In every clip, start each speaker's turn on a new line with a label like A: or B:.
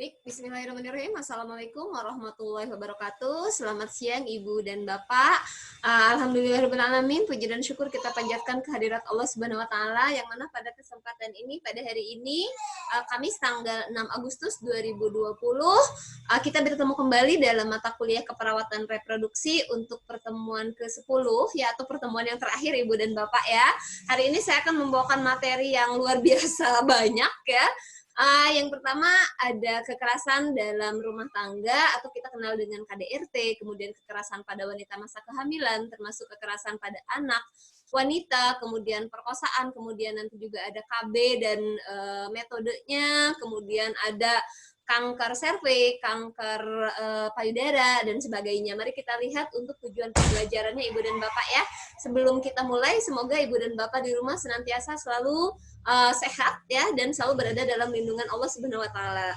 A: Baik, bismillahirrahmanirrahim. Assalamualaikum warahmatullahi wabarakatuh. Selamat siang Ibu dan Bapak. Alhamdulillahirrahmanirrahim. Puji dan syukur kita panjatkan kehadirat Allah Subhanahu wa taala yang mana pada kesempatan ini pada hari ini Kamis tanggal 6 Agustus 2020 kita bertemu kembali dalam mata kuliah keperawatan reproduksi untuk pertemuan ke-10 ya, atau pertemuan yang terakhir Ibu dan Bapak ya. Hari ini saya akan membawakan materi yang luar biasa banyak ya. Yang pertama ada kekerasan dalam rumah tangga atau kita kenal dengan KDRT, kemudian kekerasan pada wanita masa kehamilan, termasuk kekerasan pada anak, wanita, kemudian perkosaan, kemudian nanti juga ada KB dan metodenya, kemudian ada kanker serviks, kanker payudara, dan sebagainya. Mari kita lihat untuk tujuan pembelajarannya Ibu dan Bapak ya. Sebelum kita mulai, semoga Ibu dan Bapak di rumah senantiasa selalu sehat ya, dan selalu berada dalam lindungan Allah Subhanahu wa taala.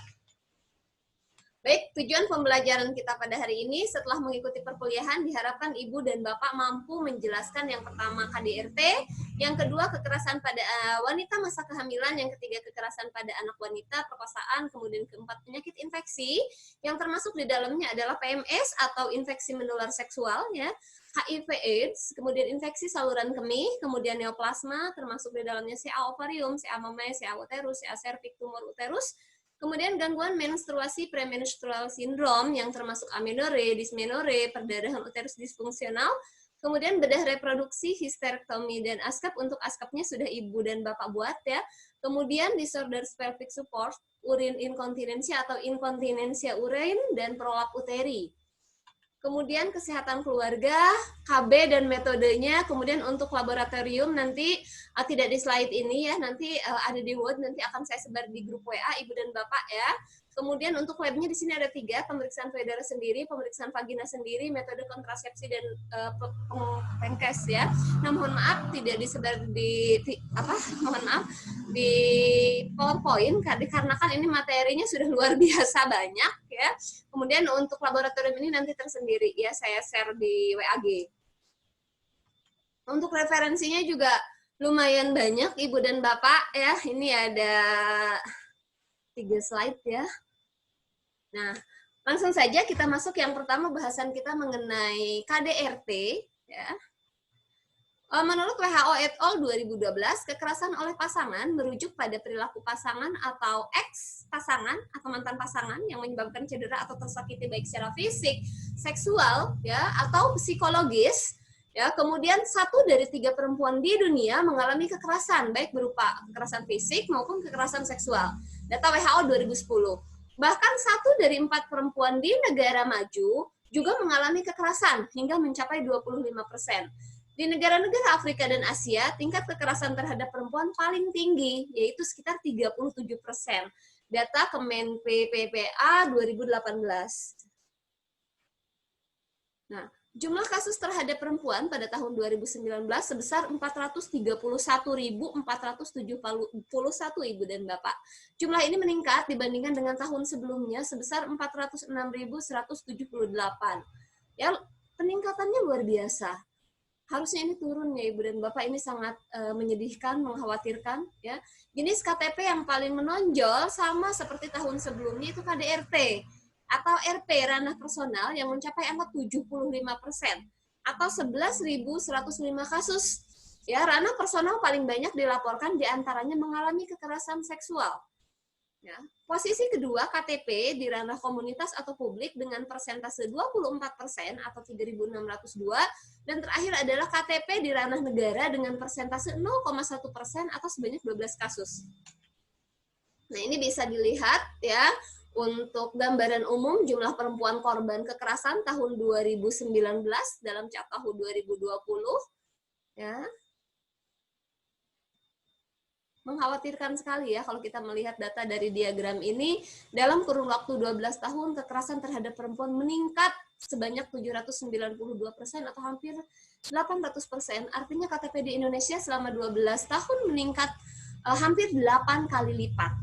A: Baik, tujuan pembelajaran kita pada hari ini setelah mengikuti perkuliahan diharapkan Ibu dan Bapak mampu menjelaskan yang pertama KDRT, yang kedua kekerasan pada wanita masa kehamilan, yang ketiga kekerasan pada anak wanita, perkosaan, kemudian keempat penyakit infeksi, yang termasuk di dalamnya adalah PMS atau infeksi menular seksual ya, HIV/AIDS, kemudian infeksi saluran kemih, kemudian neoplasma, termasuk di dalamnya CA ovarium, CA mamae, CA uterus, CA cervix, tumor uterus, kemudian gangguan menstruasi premenstrual syndrome yang termasuk amenore, dysmenore, perdarahan uterus disfungsional, kemudian bedah reproduksi, histerektomi, dan askap. Untuk askapnya sudah Ibu dan Bapak buat ya. Kemudian disorder pelvic support, urin inkontinensia atau inkontinensia urin, dan prolap uteri. Kemudian kesehatan keluarga, KB dan metodenya, kemudian untuk laboratorium nanti tidak di slide ini ya, nanti ada di Word, nanti akan saya sebar di grup WA Ibu dan Bapak ya. Kemudian untuk labnya di sini ada 3, pemeriksaan payudara sendiri, pemeriksaan vagina sendiri, metode kontrasepsi dan pengkes ya. Nah, mohon maaf tidak disebar di PowerPoint dikarenakan ini materinya sudah luar biasa banyak ya. Kemudian untuk laboratorium ini nanti tersendiri ya, saya share di WAG. Untuk referensinya juga lumayan banyak Ibu dan Bapak ya. Ini ada 3 slide ya. Nah, langsung saja kita masuk yang pertama, bahasan kita mengenai KDRT ya. Menurut WHO et al. 2012, kekerasan oleh pasangan merujuk pada perilaku pasangan atau ex-pasangan atau mantan pasangan yang menyebabkan cedera atau tersakiti baik secara fisik, seksual, ya, atau psikologis. Ya, kemudian 1 dari 3 perempuan di dunia mengalami kekerasan, baik berupa kekerasan fisik maupun kekerasan seksual. Data WHO 2010. Bahkan 1 dari 4 perempuan di negara maju juga mengalami kekerasan hingga mencapai 25%. Di negara-negara Afrika dan Asia, tingkat kekerasan terhadap perempuan paling tinggi, yaitu sekitar 37%. Data Kemen PPPA 2018. Nah, jumlah kasus terhadap perempuan pada tahun 2019 sebesar 431.471 Ibu dan Bapak. Jumlah ini meningkat dibandingkan dengan tahun sebelumnya sebesar 406.178. Ya, peningkatannya luar biasa. Harusnya ini turun ya Ibu dan Bapak, ini sangat menyedihkan, mengkhawatirkan ya. Jenis KTP yang paling menonjol sama seperti tahun sebelumnya itu KDRT atau RP ranah personal yang mencapai angka 75% atau 11.105 kasus. Ya, ranah personal paling banyak dilaporkan diantaranya mengalami kekerasan seksual. Ya. Posisi kedua KTP di ranah komunitas atau publik dengan persentase 24% atau 3.602, dan terakhir adalah KTP di ranah negara dengan persentase 0,1% atau sebanyak 12 kasus. Nah, ini bisa dilihat ya untuk gambaran umum jumlah perempuan korban kekerasan tahun 2019 dalam tahun 2020 ya. Mengkhawatirkan sekali ya kalau kita melihat data dari diagram ini. Dalam kurun waktu 12 tahun kekerasan terhadap perempuan meningkat sebanyak 792% atau hampir 800%. Artinya KTP di Indonesia selama 12 tahun meningkat hampir 8 kali lipat.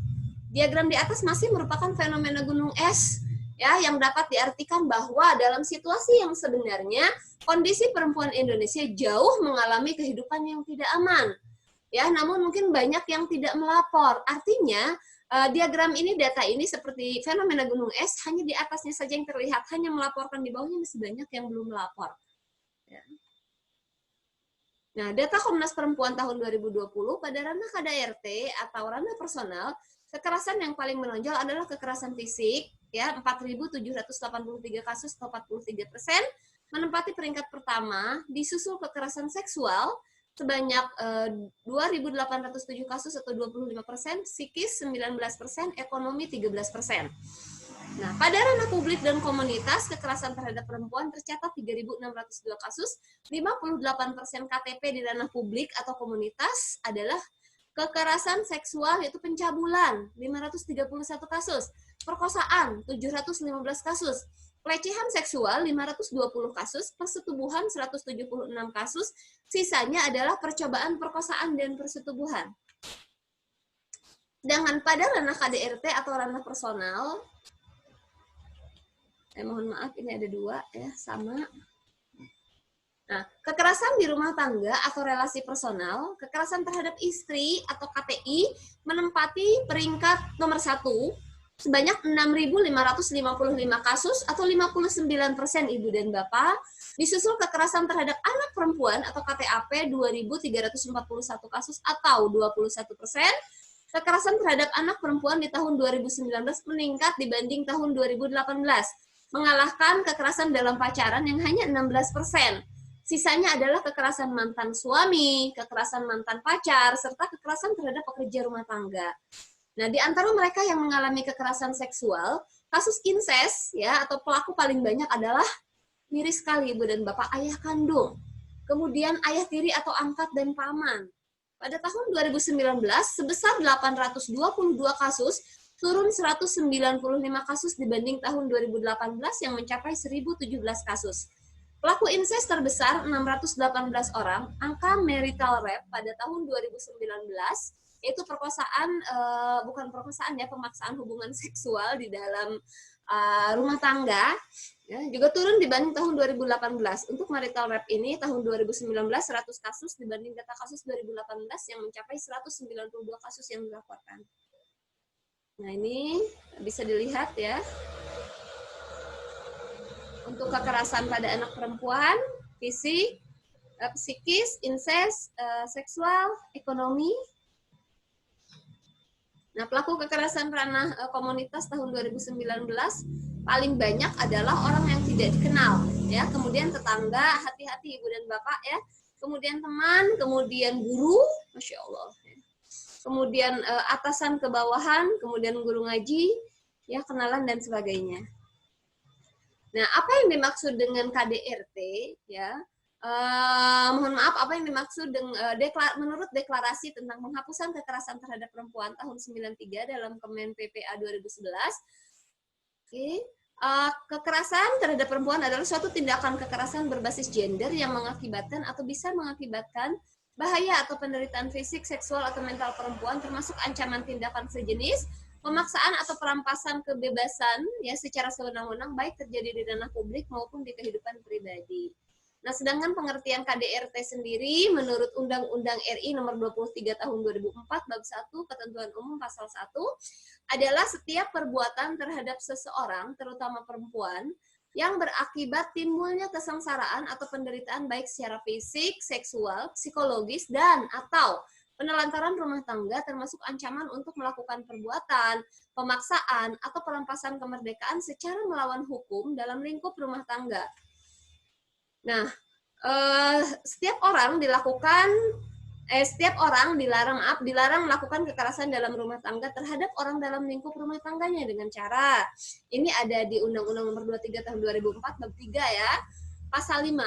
A: Diagram di atas masih merupakan fenomena gunung es ya, yang dapat diartikan bahwa dalam situasi yang sebenarnya kondisi perempuan Indonesia jauh mengalami kehidupan yang tidak aman. Ya, namun mungkin banyak yang tidak melapor. Artinya diagram ini, data ini seperti fenomena gunung es, hanya di atasnya saja yang terlihat, hanya melaporkan, di bawahnya masih banyak yang belum melapor. Ya. Nah, data Komnas Perempuan tahun 2020 pada ranah KDRT atau ranah personal, kekerasan yang paling menonjol adalah kekerasan fisik, ya 4.783 kasus atau 43%, menempati peringkat pertama, disusul kekerasan seksual sebanyak 2.807 kasus atau 25%, psikis 19%, ekonomi 13%. Nah, pada ranah publik dan komunitas, kekerasan terhadap perempuan tercatat 3.602 kasus, 58% KTP di ranah publik atau komunitas adalah kekerasan seksual, yaitu pencabulan, 531 kasus, perkosaan, 715 kasus, pelecehan seksual, 520 kasus, persetubuhan, 176 kasus, sisanya adalah percobaan perkosaan dan persetubuhan. Sedangkan pada ranah KDRT atau ranah personal, mohon maaf, ini ada dua ya, sama. Nah, kekerasan di rumah tangga atau relasi personal, kekerasan terhadap istri atau KTI menempati peringkat nomor 1 sebanyak 6.555 kasus atau 59% ibu dan bapak, disusul kekerasan terhadap anak perempuan atau KTAP 2.341 kasus atau 21%. Kekerasan terhadap anak perempuan di tahun 2019 meningkat dibanding tahun 2018, mengalahkan kekerasan dalam pacaran yang hanya 16%. Sisanya adalah kekerasan mantan suami, kekerasan mantan pacar, serta kekerasan terhadap pekerja rumah tangga. Nah, di antara mereka yang mengalami kekerasan seksual, kasus incest ya atau pelaku paling banyak adalah miris sekali ibu dan bapak, ayah kandung. Kemudian ayah tiri atau angkat dan paman. Pada tahun 2019 sebesar 822 kasus, turun 195 kasus dibanding tahun 2018 yang mencapai 1.017 kasus. Pelaku incest terbesar 618 orang, angka marital rape pada tahun 2019, yaitu perkosaan, bukan perkosaan ya, pemaksaan hubungan seksual di dalam rumah tangga, ya, juga turun dibanding tahun 2018. Untuk marital rape ini tahun 2019 100 kasus dibanding data kasus 2018 yang mencapai 192 kasus yang dilaporkan. Nah, ini bisa dilihat ya. Untuk kekerasan pada anak perempuan, fisik, psikis, incest, seksual, ekonomi. Nah, pelaku kekerasan ranah komunitas tahun 2019 paling banyak adalah orang yang tidak dikenal, ya. Kemudian tetangga, hati-hati ibu dan bapak ya. Kemudian teman, kemudian guru, masya Allah. Kemudian atasan ke bawahan, kemudian guru ngaji, ya, kenalan dan sebagainya. Nah, apa yang dimaksud dengan KDRT, ya? Mohon maaf, apa yang dimaksud dengan menurut deklarasi tentang penghapusan kekerasan terhadap perempuan tahun 93 dalam Kemen PPA 2011, kekerasan terhadap perempuan adalah suatu tindakan kekerasan berbasis gender yang mengakibatkan atau bisa mengakibatkan bahaya atau penderitaan fisik, seksual, atau mental perempuan, termasuk ancaman tindakan sejenis, pemaksaan atau perampasan kebebasan ya secara sewenang-wenang, baik terjadi di ranah publik maupun di kehidupan pribadi. Nah, sedangkan pengertian KDRT sendiri menurut Undang-Undang RI nomor 23 tahun 2004 bab 1 ketentuan umum pasal 1 adalah setiap perbuatan terhadap seseorang, terutama perempuan, yang berakibat timbulnya kesengsaraan atau penderitaan baik secara fisik, seksual, psikologis, dan atau penelantaran rumah tangga, termasuk ancaman untuk melakukan perbuatan, pemaksaan, atau perampasan kemerdekaan secara melawan hukum dalam lingkup rumah tangga. Nah, setiap orang dilarang melakukan kekerasan dalam rumah tangga terhadap orang dalam lingkup rumah tangganya dengan cara, ini ada di Undang-Undang nomor 23 tahun 2004 bab 3 ya, pasal 5,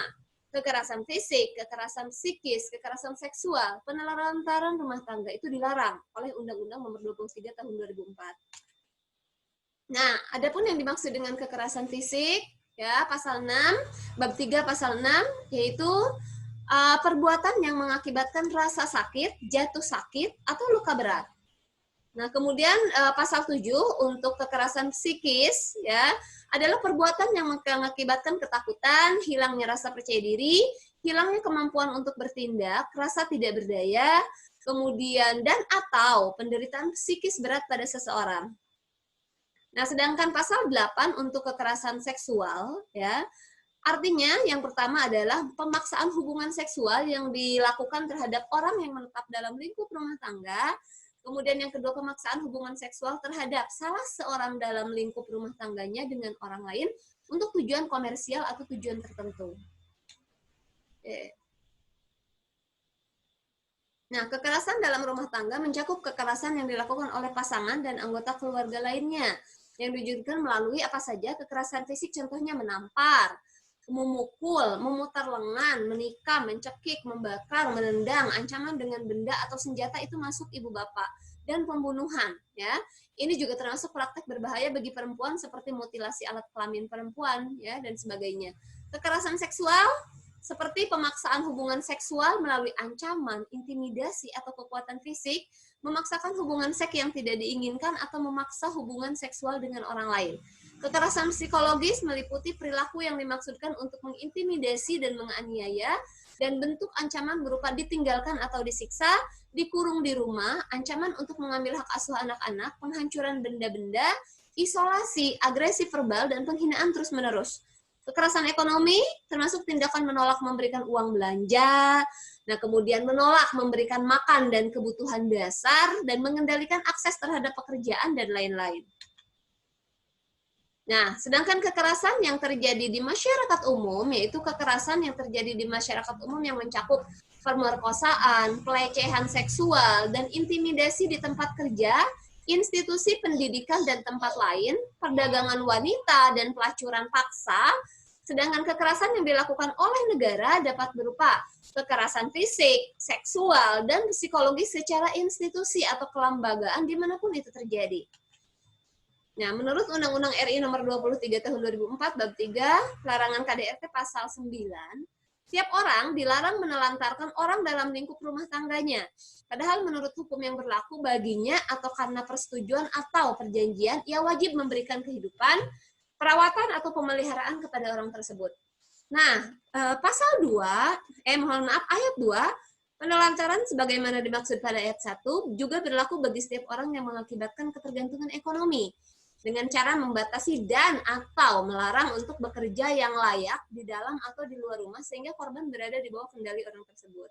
A: kekerasan fisik, kekerasan psikis, kekerasan seksual, penelantaran rumah tangga itu dilarang oleh Undang-Undang nomor 23 tahun 2004. Nah, adapun yang dimaksud dengan kekerasan fisik ya, pasal 6, bab 3 pasal 6, yaitu perbuatan yang mengakibatkan rasa sakit, jatuh sakit, atau luka berat. Nah, kemudian pasal 7 untuk kekerasan psikis ya, adalah perbuatan yang mengakibatkan ketakutan, hilangnya rasa percaya diri, hilangnya kemampuan untuk bertindak, rasa tidak berdaya, kemudian dan atau penderitaan psikis berat pada seseorang. Nah, sedangkan pasal 8 untuk kekerasan seksual, ya, artinya yang pertama adalah pemaksaan hubungan seksual yang dilakukan terhadap orang yang menetap dalam lingkup rumah tangga. Kemudian yang kedua, pemaksaan hubungan seksual terhadap salah seorang dalam lingkup rumah tangganya dengan orang lain untuk tujuan komersial atau tujuan tertentu. Nah, kekerasan dalam rumah tangga mencakup kekerasan yang dilakukan oleh pasangan dan anggota keluarga lainnya, yang diwujudkan melalui apa saja kekerasan fisik, contohnya menampar, memukul, memutar lengan, menikam, mencekik, membakar, menendang, ancaman dengan benda atau senjata itu masuk ibu bapak, dan pembunuhan. Ya, ini juga termasuk praktek berbahaya bagi perempuan seperti mutilasi alat kelamin perempuan, ya, dan sebagainya. Kekerasan seksual seperti pemaksaan hubungan seksual melalui ancaman, intimidasi, atau kekuatan fisik, memaksakan hubungan seks yang tidak diinginkan, atau memaksa hubungan seksual dengan orang lain. Kekerasan psikologis meliputi perilaku yang dimaksudkan untuk mengintimidasi dan menganiaya, dan bentuk ancaman berupa ditinggalkan atau disiksa, dikurung di rumah, ancaman untuk mengambil hak asuh anak-anak, penghancuran benda-benda, isolasi, agresi verbal, dan penghinaan terus-menerus. Kekerasan ekonomi termasuk tindakan menolak memberikan uang belanja, nah kemudian menolak memberikan makan dan kebutuhan dasar, dan mengendalikan akses terhadap pekerjaan dan lain-lain. Nah, sedangkan kekerasan yang terjadi di masyarakat umum, yaitu kekerasan yang terjadi di masyarakat umum yang mencakup pemerkosaan, pelecehan seksual, dan intimidasi di tempat kerja, institusi pendidikan dan tempat lain, perdagangan wanita, dan pelacuran paksa. Sedangkan kekerasan yang dilakukan oleh negara dapat berupa kekerasan fisik, seksual, dan psikologis secara institusi atau kelembagaan dimanapun itu terjadi. Nah, menurut Undang-Undang RI nomor 23 tahun 2004 bab 3, larangan KDRT pasal 9, tiap orang dilarang menelantarkan orang dalam lingkup rumah tangganya. Padahal menurut hukum yang berlaku baginya atau karena persetujuan atau perjanjian, ia wajib memberikan kehidupan, perawatan atau pemeliharaan kepada orang tersebut. Nah, pasal 2, ayat 2, penelantaran sebagaimana dimaksud pada ayat 1 juga berlaku bagi setiap orang yang mengakibatkan ketergantungan ekonomi dengan cara membatasi dan atau melarang untuk bekerja yang layak di dalam atau di luar rumah sehingga korban berada di bawah kendali orang tersebut.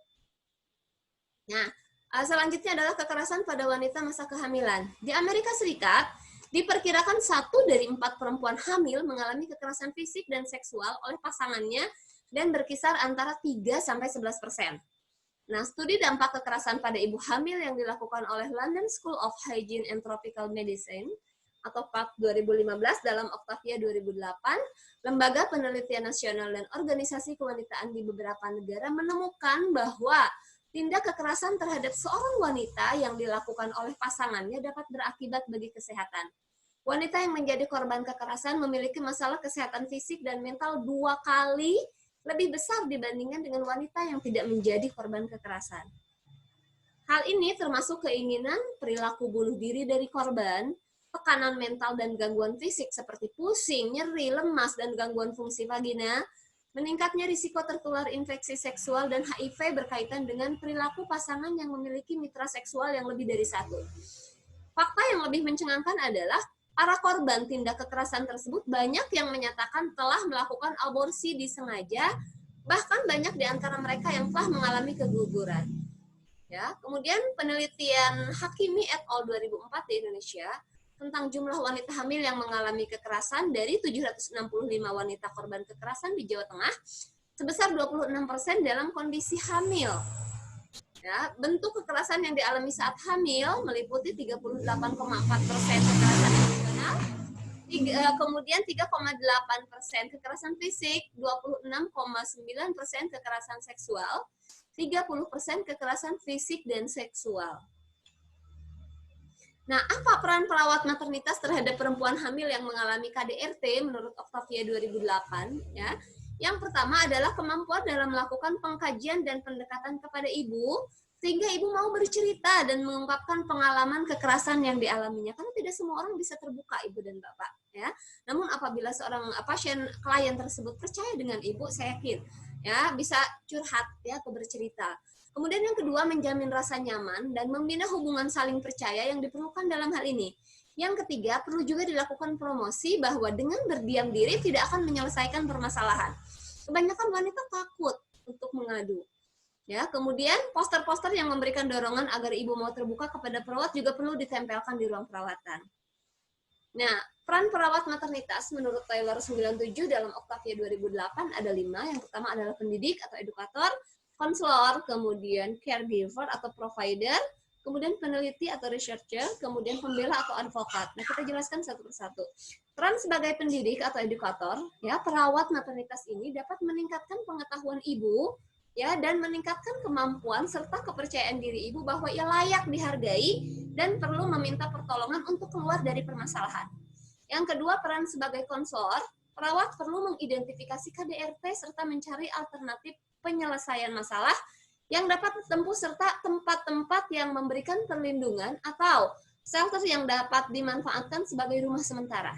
A: Nah, selanjutnya adalah kekerasan pada wanita masa kehamilan. Di Amerika Serikat, diperkirakan 1 dari 4 perempuan hamil mengalami kekerasan fisik dan seksual oleh pasangannya dan berkisar antara 3-11%. Nah, studi dampak kekerasan pada ibu hamil yang dilakukan oleh London School of Hygiene and Tropical Medicine atau PAP 2015 dalam Octavia 2008, Lembaga Penelitian Nasional dan Organisasi Kewanitaan di beberapa negara menemukan bahwa tindak kekerasan terhadap seorang wanita yang dilakukan oleh pasangannya dapat berakibat bagi kesehatan. Wanita yang menjadi korban kekerasan memiliki masalah kesehatan fisik dan mental 2 kali lebih besar dibandingkan dengan wanita yang tidak menjadi korban kekerasan. Hal ini termasuk keinginan, perilaku bunuh diri dari korban, tekanan mental dan gangguan fisik seperti pusing, nyeri, lemas, dan gangguan fungsi vagina, meningkatnya risiko tertular infeksi seksual dan HIV berkaitan dengan perilaku pasangan yang memiliki mitra seksual yang lebih dari 1. Fakta yang lebih mencengangkan adalah para korban tindak kekerasan tersebut banyak yang menyatakan telah melakukan aborsi disengaja, bahkan banyak di antara mereka yang telah mengalami keguguran. Ya, kemudian penelitian Hakimi et al. 2004 di Indonesia tentang jumlah wanita hamil yang mengalami kekerasan dari 765 wanita korban kekerasan di Jawa Tengah, sebesar 26% dalam kondisi hamil. Ya, bentuk kekerasan yang dialami saat hamil meliputi 38,4% kekerasan emosional, kemudian 3,8% kekerasan fisik, 26,9% kekerasan seksual, 30% kekerasan fisik dan seksual. Nah, apa peran perawat maternitas terhadap perempuan hamil yang mengalami KDRT menurut Octavia 2008? Ya, yang pertama adalah kemampuan dalam melakukan pengkajian dan pendekatan kepada ibu, sehingga ibu mau bercerita dan mengungkapkan pengalaman kekerasan yang dialaminya. Karena tidak semua orang bisa terbuka, ibu dan bapak. Ya, namun apabila seorang pasien klien tersebut percaya dengan ibu, saya yakin ya bisa curhat ya atau bercerita. Kemudian yang kedua, menjamin rasa nyaman dan membina hubungan saling percaya yang diperlukan dalam hal ini. Yang ketiga, perlu juga dilakukan promosi bahwa dengan berdiam diri tidak akan menyelesaikan permasalahan. Kebanyakan wanita takut untuk mengadu. Ya, kemudian poster-poster yang memberikan dorongan agar ibu mau terbuka kepada perawat juga perlu ditempelkan di ruang perawatan. Nah, peran perawat maternitas menurut Taylor 97 dalam Octavia 2008 ada 5. Yang pertama adalah pendidik atau edukator, konselor, kemudian caregiver atau provider, kemudian peneliti atau researcher, kemudian pembela atau advokat. Nah, kita jelaskan satu persatu. Peran sebagai pendidik atau edukator, ya, perawat maternitas ini dapat meningkatkan pengetahuan ibu, ya, dan meningkatkan kemampuan serta kepercayaan diri ibu bahwa ia layak dihargai dan perlu meminta pertolongan untuk keluar dari permasalahan. Yang kedua, peran sebagai konselor, perawat perlu mengidentifikasi KDRT serta mencari alternatif penyelesaian masalah yang dapat ditempuh serta tempat-tempat yang memberikan perlindungan atau shelter yang dapat dimanfaatkan sebagai rumah sementara.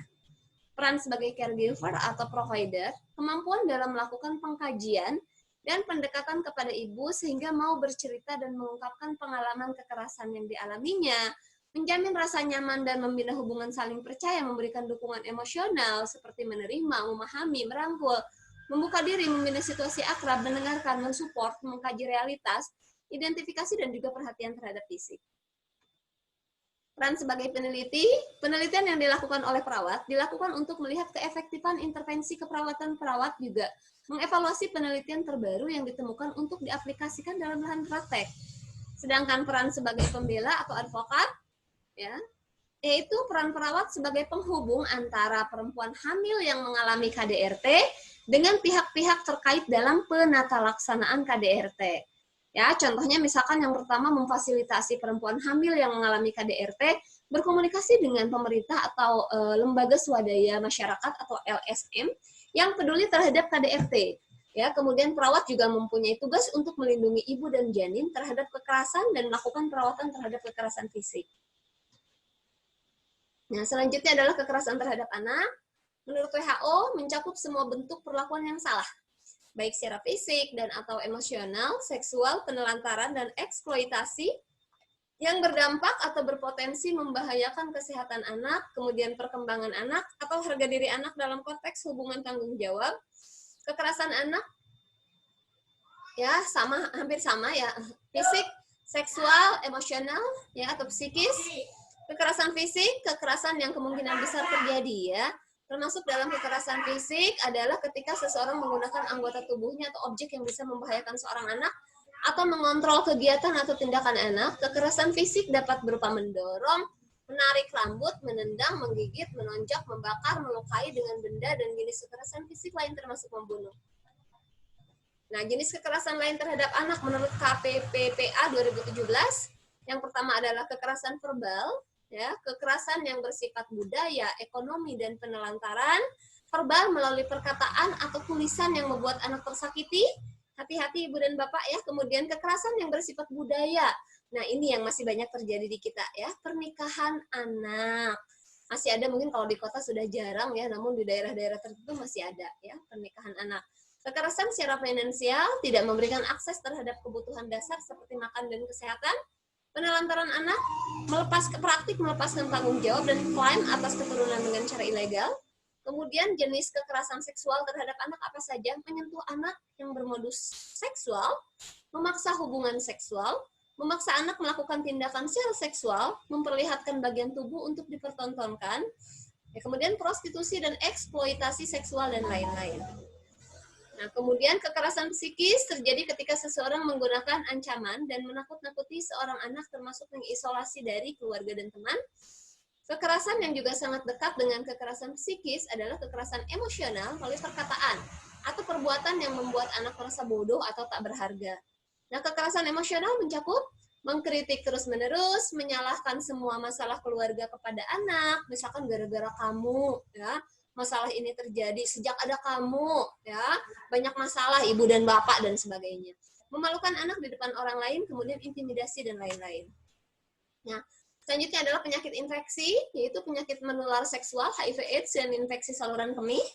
A: Peran sebagai caregiver atau provider, kemampuan dalam melakukan pengkajian dan pendekatan kepada ibu sehingga mau bercerita dan mengungkapkan pengalaman kekerasan yang dialaminya, menjamin rasa nyaman dan membina hubungan saling percaya, memberikan dukungan emosional seperti menerima, memahami, merangkul, membuka diri, membina situasi akrab, mendengarkan, mensupport, mengkaji realitas, identifikasi, dan juga perhatian terhadap fisik. Peran sebagai peneliti, penelitian yang dilakukan oleh perawat dilakukan untuk melihat keefektifan intervensi keperawatan perawat juga mengevaluasi penelitian terbaru yang ditemukan untuk diaplikasikan dalam lahan praktek. Sedangkan peran sebagai pembela atau advokat, ya, yaitu peran perawat sebagai penghubung antara perempuan hamil yang mengalami KDRT dengan pihak-pihak terkait dalam penata laksanaan KDRT. Ya, contohnya misalkan yang pertama memfasilitasi perempuan hamil yang mengalami KDRT berkomunikasi dengan pemerintah atau lembaga swadaya masyarakat atau LSM yang peduli terhadap KDRT. Ya, kemudian perawat juga mempunyai tugas untuk melindungi ibu dan janin terhadap kekerasan dan melakukan perawatan terhadap kekerasan fisik. Nah, selanjutnya adalah kekerasan terhadap anak. Menurut WHO, mencakup semua bentuk perlakuan yang salah, baik secara fisik dan atau emosional, seksual, penelantaran, dan eksploitasi yang berdampak atau berpotensi membahayakan kesehatan anak, kemudian perkembangan anak, atau harga diri anak dalam konteks hubungan tanggung jawab. Kekerasan anak, ya hampir sama ya, fisik, seksual, emosional, ya atau psikis. Kekerasan fisik, kekerasan yang kemungkinan besar terjadi ya. Termasuk dalam kekerasan fisik adalah ketika seseorang menggunakan anggota tubuhnya atau objek yang bisa membahayakan seorang anak atau mengontrol kegiatan atau tindakan anak. Kekerasan fisik dapat berupa mendorong, menarik rambut, menendang, menggigit, menonjok, membakar, melukai dengan benda, dan jenis kekerasan fisik lain termasuk membunuh. Nah, jenis kekerasan lain terhadap anak menurut KPPPA 2017, yang pertama adalah kekerasan verbal, ya, kekerasan yang bersifat budaya, ekonomi, dan penelantaran, verbal melalui perkataan atau tulisan yang membuat anak tersakiti. Hati-hati ibu dan bapak ya. Kemudian kekerasan yang bersifat budaya. Nah, ini yang masih banyak terjadi di kita ya, pernikahan anak. Masih ada, mungkin kalau di kota sudah jarang ya, namun di daerah-daerah tertentu masih ada ya, pernikahan anak. Kekerasan secara finansial, tidak memberikan akses terhadap kebutuhan dasar seperti makan dan kesehatan. Penelantaran anak, melepaskan tanggung jawab dan klaim atas keturunan dengan cara ilegal. Kemudian jenis kekerasan seksual terhadap anak apa saja? Menyentuh anak yang bermodus seksual, memaksa hubungan seksual, memaksa anak melakukan tindakan secara seksual, memperlihatkan bagian tubuh untuk dipertontonkan, ya, kemudian prostitusi dan eksploitasi seksual dan lain-lain. Nah, kemudian kekerasan psikis terjadi ketika seseorang menggunakan ancaman dan menakut-nakuti seorang anak termasuk mengisolasi dari keluarga dan teman. Kekerasan yang juga sangat dekat dengan kekerasan psikis adalah kekerasan emosional melalui perkataan atau perbuatan yang membuat anak merasa bodoh atau tak berharga. Nah, kekerasan emosional mencakup mengkritik terus-menerus, menyalahkan semua masalah keluarga kepada anak, misalkan gara-gara kamu, ya, masalah ini terjadi sejak ada kamu, ya, banyak masalah ibu dan bapak dan sebagainya. Memalukan anak di depan orang lain, kemudian intimidasi dan lain-lain. Nah, selanjutnya adalah penyakit infeksi, yaitu penyakit menular seksual, HIV/AIDS, dan infeksi saluran kemih.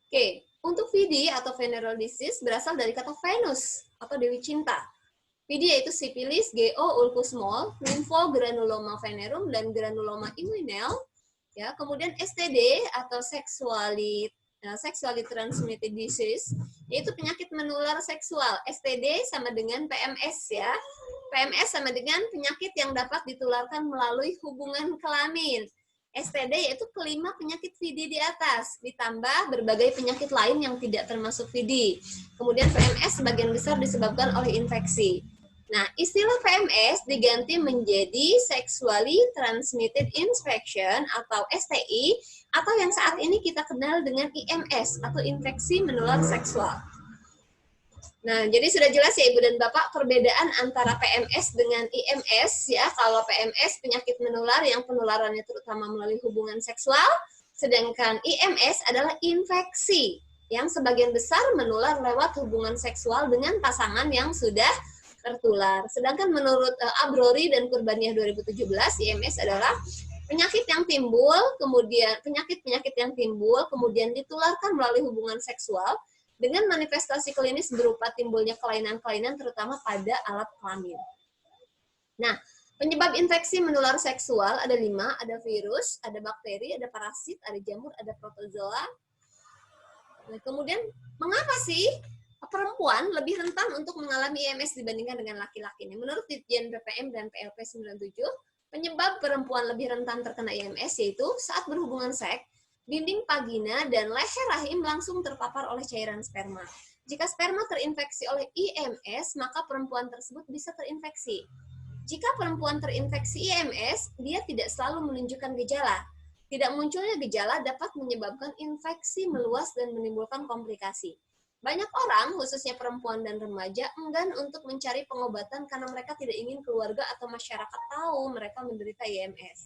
A: Oke, Untuk VD atau venereal disease berasal dari kata Venus atau Dewi Cinta. VD yaitu sipilis, GO, ulcus mole, lymphogranuloma venerum, dan granuloma inguinal. Ya, kemudian STD atau sexually transmitted disease yaitu penyakit menular seksual. STD sama dengan PMS ya. PMS sama dengan penyakit yang dapat ditularkan melalui hubungan kelamin. STD yaitu kelima penyakit VD di atas, ditambah berbagai penyakit lain yang tidak termasuk VD. Kemudian PMS sebagian besar disebabkan oleh infeksi. Nah, istilah PMS diganti menjadi Sexually Transmitted Infection atau STI, atau yang saat ini kita kenal dengan IMS atau infeksi menular seksual. Nah, jadi sudah jelas ya Ibu dan Bapak perbedaan antara PMS dengan IMS ya. Kalau PMS penyakit menular yang penularannya terutama melalui hubungan seksual, sedangkan IMS adalah infeksi yang sebagian besar menular lewat hubungan seksual dengan pasangan yang sudah tertular. Sedangkan menurut Abrori dan Kurbaniah 2017, IMS adalah penyakit yang timbul, kemudian penyakit-penyakit yang timbul, kemudian ditularkan melalui hubungan seksual, dengan manifestasi klinis berupa timbulnya kelainan-kelainan terutama pada alat kelamin. Nah, penyebab infeksi menular seksual ada 5, ada virus, ada bakteri, ada parasit, ada jamur, ada protozoa. Nah, kemudian mengapa sih perempuan lebih rentan untuk mengalami IMS dibandingkan dengan laki-laki? Menurut Ditjen BPM dan PLP 97, penyebab perempuan lebih rentan terkena IMS yaitu saat berhubungan seks, dinding vagina dan leher rahim langsung terpapar oleh cairan sperma. Jika sperma terinfeksi oleh IMS, maka perempuan tersebut bisa terinfeksi. Jika perempuan terinfeksi IMS, dia tidak selalu menunjukkan gejala. Tidak munculnya gejala dapat menyebabkan infeksi meluas dan menimbulkan komplikasi. Banyak orang, khususnya perempuan dan remaja, enggan untuk mencari pengobatan karena mereka tidak ingin keluarga atau masyarakat tahu mereka menderita IMS.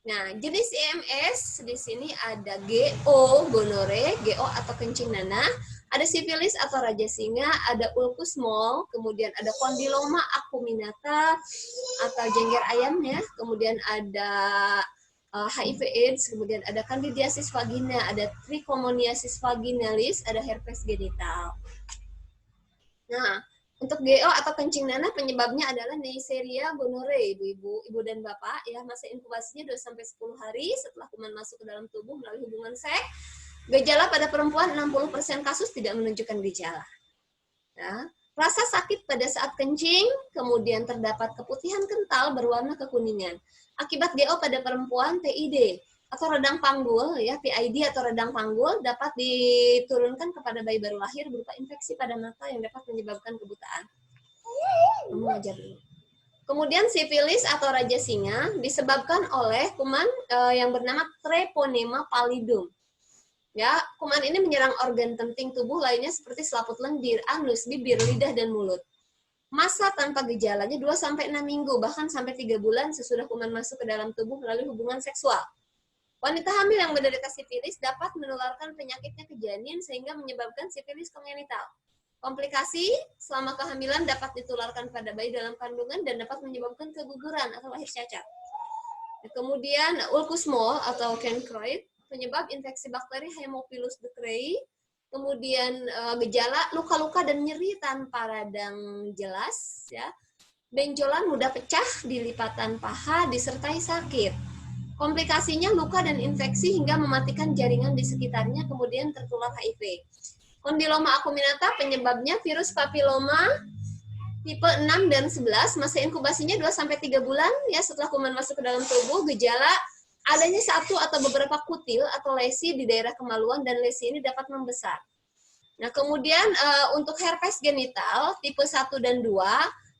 A: Nah, jenis IMS di sini ada GO, gonore, GO atau kencing nanah, ada sifilis atau raja singa, ada ulcus mole, kemudian ada kondiloma acuminata atau jengger ayam ya, kemudian ada HIV AIDS, kemudian ada candidiasis vagina, ada trichomoniasis vaginalis, ada herpes genital. Nah, untuk GO atau kencing nanah penyebabnya adalah Neisseria gonorrhoeae, ibu dan bapak ya. Masa inkubasinya 2-10 hari setelah kuman masuk ke dalam tubuh melalui hubungan seks. Gejala pada perempuan 60% kasus tidak menunjukkan gejala. Ya. Rasa sakit pada saat kencing, kemudian terdapat keputihan kental berwarna kekuningan. Akibat GO pada perempuan PID atau radang panggul ya, PID atau radang panggul dapat diturunkan kepada bayi baru lahir berupa infeksi pada mata yang dapat menyebabkan kebutaan. Mengajar dulu. Kemudian sifilis atau raja singa disebabkan oleh kuman yang bernama Treponema pallidum. Ya, kuman ini menyerang organ penting tubuh lainnya seperti selaput lendir, anus, bibir, lidah dan mulut. Masa tanpa gejalanya 2-6 minggu bahkan sampai 3 bulan sesudah kuman masuk ke dalam tubuh melalui hubungan seksual. Wanita hamil yang menderita sifilis dapat menularkan penyakitnya ke janin sehingga menyebabkan sifilis kongenital. Komplikasi selama kehamilan dapat ditularkan pada bayi dalam kandungan dan dapat menyebabkan keguguran atau lahir cacat. Kemudian ulcus mole atau chancroid, penyebab infeksi bakteri Haemophilus ducreyi. Kemudian gejala luka-luka dan nyeri tanpa radang jelas ya. Benjolan mudah pecah di lipatan paha disertai sakit. Komplikasinya luka dan infeksi hingga mematikan jaringan di sekitarnya, kemudian tertular HIV. Kondiloma acuminata penyebabnya virus papiloma tipe 6 dan 11, masa inkubasinya 2-3 bulan ya setelah kuman masuk ke dalam tubuh. Gejala adanya 1 atau beberapa kutil atau lesi di daerah kemaluan dan lesi ini dapat membesar. Nah, kemudian untuk herpes genital tipe 1 dan 2,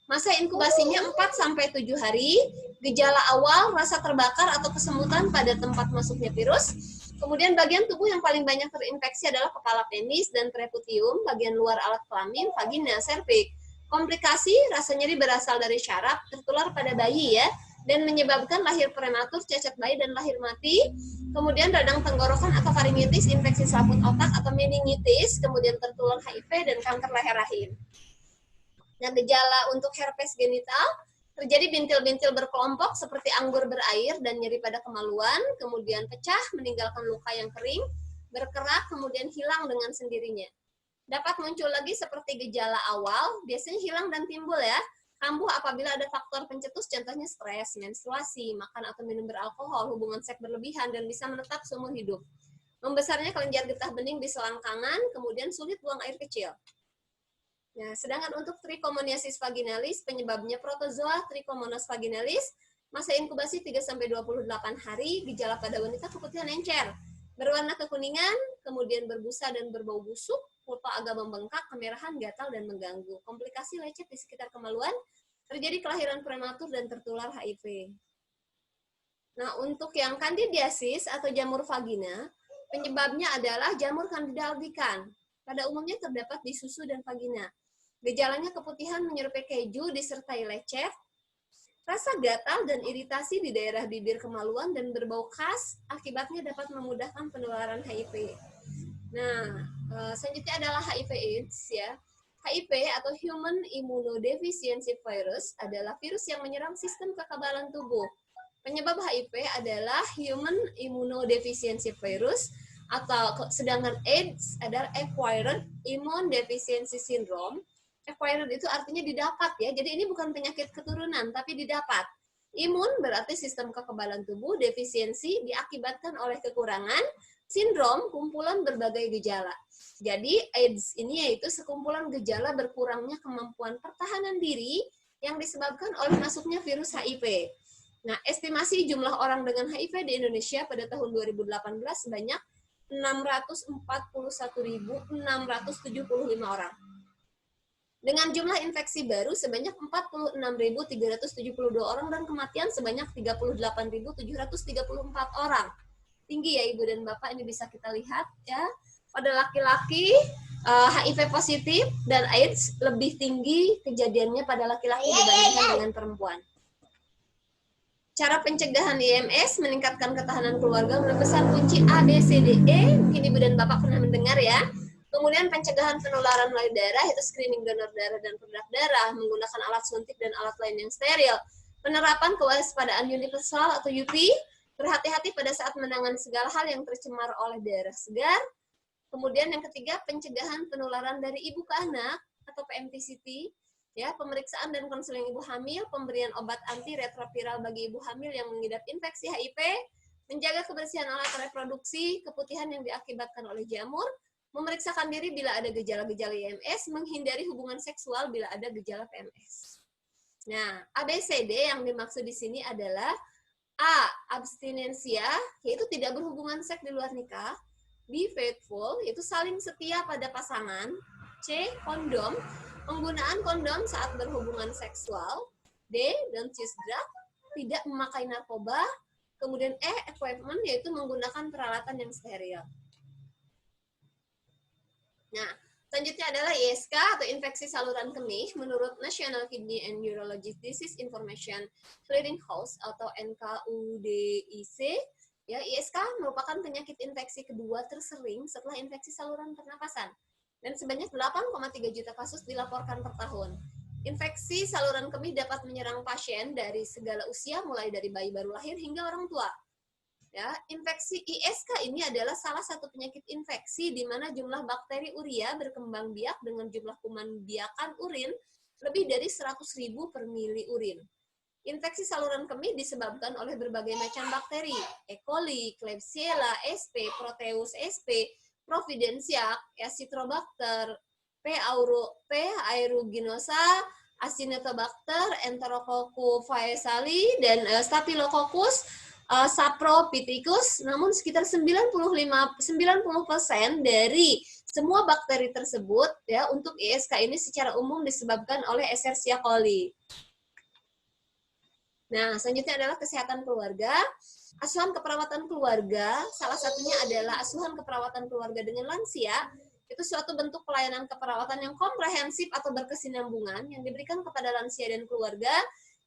A: masa inkubasinya 4-7 hari, gejala awal rasa terbakar atau kesemutan pada tempat masuknya virus. Kemudian bagian tubuh yang paling banyak terinfeksi adalah kepala penis dan preputium, bagian luar alat kelamin, vagina, serviks. Komplikasi rasa nyeri berasal dari syaraf, tertular pada bayi ya, dan menyebabkan lahir prematur, cacat bayi dan lahir mati. Kemudian radang tenggorokan atau faringitis, infeksi selaput otak atau meningitis, kemudian tertular HIV dan kanker leher rahim. Nah, gejala untuk herpes genital terjadi bintil-bintil berkelompok seperti anggur berair dan nyeri pada kemaluan, kemudian pecah meninggalkan luka yang kering, berkerak, kemudian hilang dengan sendirinya. Dapat muncul lagi seperti gejala awal, biasanya hilang dan timbul ya. Kambuh apabila ada faktor pencetus, contohnya stres, menstruasi, makan atau minum beralkohol, hubungan seks berlebihan, dan bisa menetap seumur hidup. Membesarnya kelenjar getah bening di selangkangan, kemudian sulit buang air kecil. Nah, sedangkan untuk trichomoniasis vaginalis, penyebabnya protozoa Trichomonas vaginalis, masa inkubasi 3-28 hari, gejala pada wanita keputihan encer, berwarna kekuningan, kemudian berbusa dan berbau busuk, pulpa agak membengkak, kemerahan, gatal, dan mengganggu. Komplikasi lecet di sekitar kemaluan, terjadi kelahiran prematur dan tertular HIV. Nah, untuk yang kandidiasis atau jamur vagina, penyebabnya adalah jamur Candida albicans. Pada umumnya terdapat di susu dan vagina. Gejalanya keputihan menyerupai keju disertai lecet, rasa gatal dan iritasi di daerah bibir kemaluan dan berbau khas, akibatnya dapat memudahkan penularan HIV. Nah, selanjutnya adalah HIV/AIDS ya. HIV atau Human Immunodeficiency Virus adalah virus yang menyerang sistem kekebalan tubuh. Penyebab HIV adalah Human Immunodeficiency Virus, atau sedangkan AIDS adalah Acquired Immune Deficiency Syndrome. Acquired itu artinya didapat ya, jadi ini bukan penyakit keturunan, tapi didapat. Imun berarti sistem kekebalan tubuh, defisiensi diakibatkan oleh kekurangan, sindrom kumpulan berbagai gejala. Jadi AIDS ini yaitu sekumpulan gejala berkurangnya kemampuan pertahanan diri yang disebabkan oleh masuknya virus HIV. Nah, estimasi jumlah orang dengan HIV di Indonesia pada tahun 2018 sebanyak 641.675 orang. Dengan jumlah infeksi baru sebanyak 46.372 orang dan kematian sebanyak 38.734 orang. Tinggi ya Ibu dan Bapak, ini bisa kita lihat ya. Pada laki-laki HIV positif dan AIDS lebih tinggi kejadiannya pada laki-laki dibandingkan dengan perempuan. Cara pencegahan IMS meningkatkan ketahanan keluarga merupakan pesan kunci A, B, C, D, E. Mungkin Ibu dan Bapak pernah mendengar ya. Kemudian pencegahan penularan melalui darah, itu screening donor darah dan produk darah, menggunakan alat suntik dan alat lain yang steril. Penerapan kewaspadaan universal atau UP, berhati-hati pada saat menangani segala hal yang tercemar oleh darah segar. Kemudian yang ketiga, pencegahan penularan dari ibu ke anak atau PMTCT, ya, pemeriksaan dan konseling ibu hamil, pemberian obat antiretroviral bagi ibu hamil yang mengidap infeksi HIV, menjaga kebersihan alat reproduksi, keputihan yang diakibatkan oleh jamur, memeriksakan diri bila ada gejala-gejala IMS, menghindari hubungan seksual bila ada gejala PMS. Nah, ABCD yang dimaksud di sini adalah A, abstinensia, yaitu tidak berhubungan seks di luar nikah. B, faithful, yaitu saling setia pada pasangan. C, kondom, penggunaan kondom saat berhubungan seksual. D, don't use drug, tidak memakai narkoba. Kemudian E, equipment, yaitu menggunakan peralatan yang steril. Nah, selanjutnya adalah ISK atau infeksi saluran kemih. Menurut National Kidney and Urologic Disease Information Clearinghouse atau NKUDIC, ya, ISK merupakan penyakit infeksi kedua tersering setelah infeksi saluran pernapasan. Dan sebanyak 8,3 juta kasus dilaporkan per tahun. Infeksi saluran kemih dapat menyerang pasien dari segala usia, mulai dari bayi baru lahir hingga orang tua. Ya, infeksi ISK ini adalah salah satu penyakit infeksi di mana jumlah bakteri urea berkembang biak dengan jumlah kuman biakan urin lebih dari 100.000 per mili urin. Infeksi saluran kemih disebabkan oleh berbagai macam bakteri, E. coli, Klebsiella, SP, Proteus SP, Providencia, Citrobacter, P. aeruginosa, Acinetobacter, Enterococcus faecalis, dan Staphylococcus saprophyticus, namun sekitar 90% dari semua bakteri tersebut ya untuk ISK ini secara umum disebabkan oleh Escherichia coli. Nah, selanjutnya adalah kesehatan keluarga. Asuhan keperawatan keluarga, salah satunya adalah asuhan keperawatan keluarga dengan lansia. Itu suatu bentuk pelayanan keperawatan yang komprehensif atau berkesinambungan yang diberikan kepada lansia dan keluarga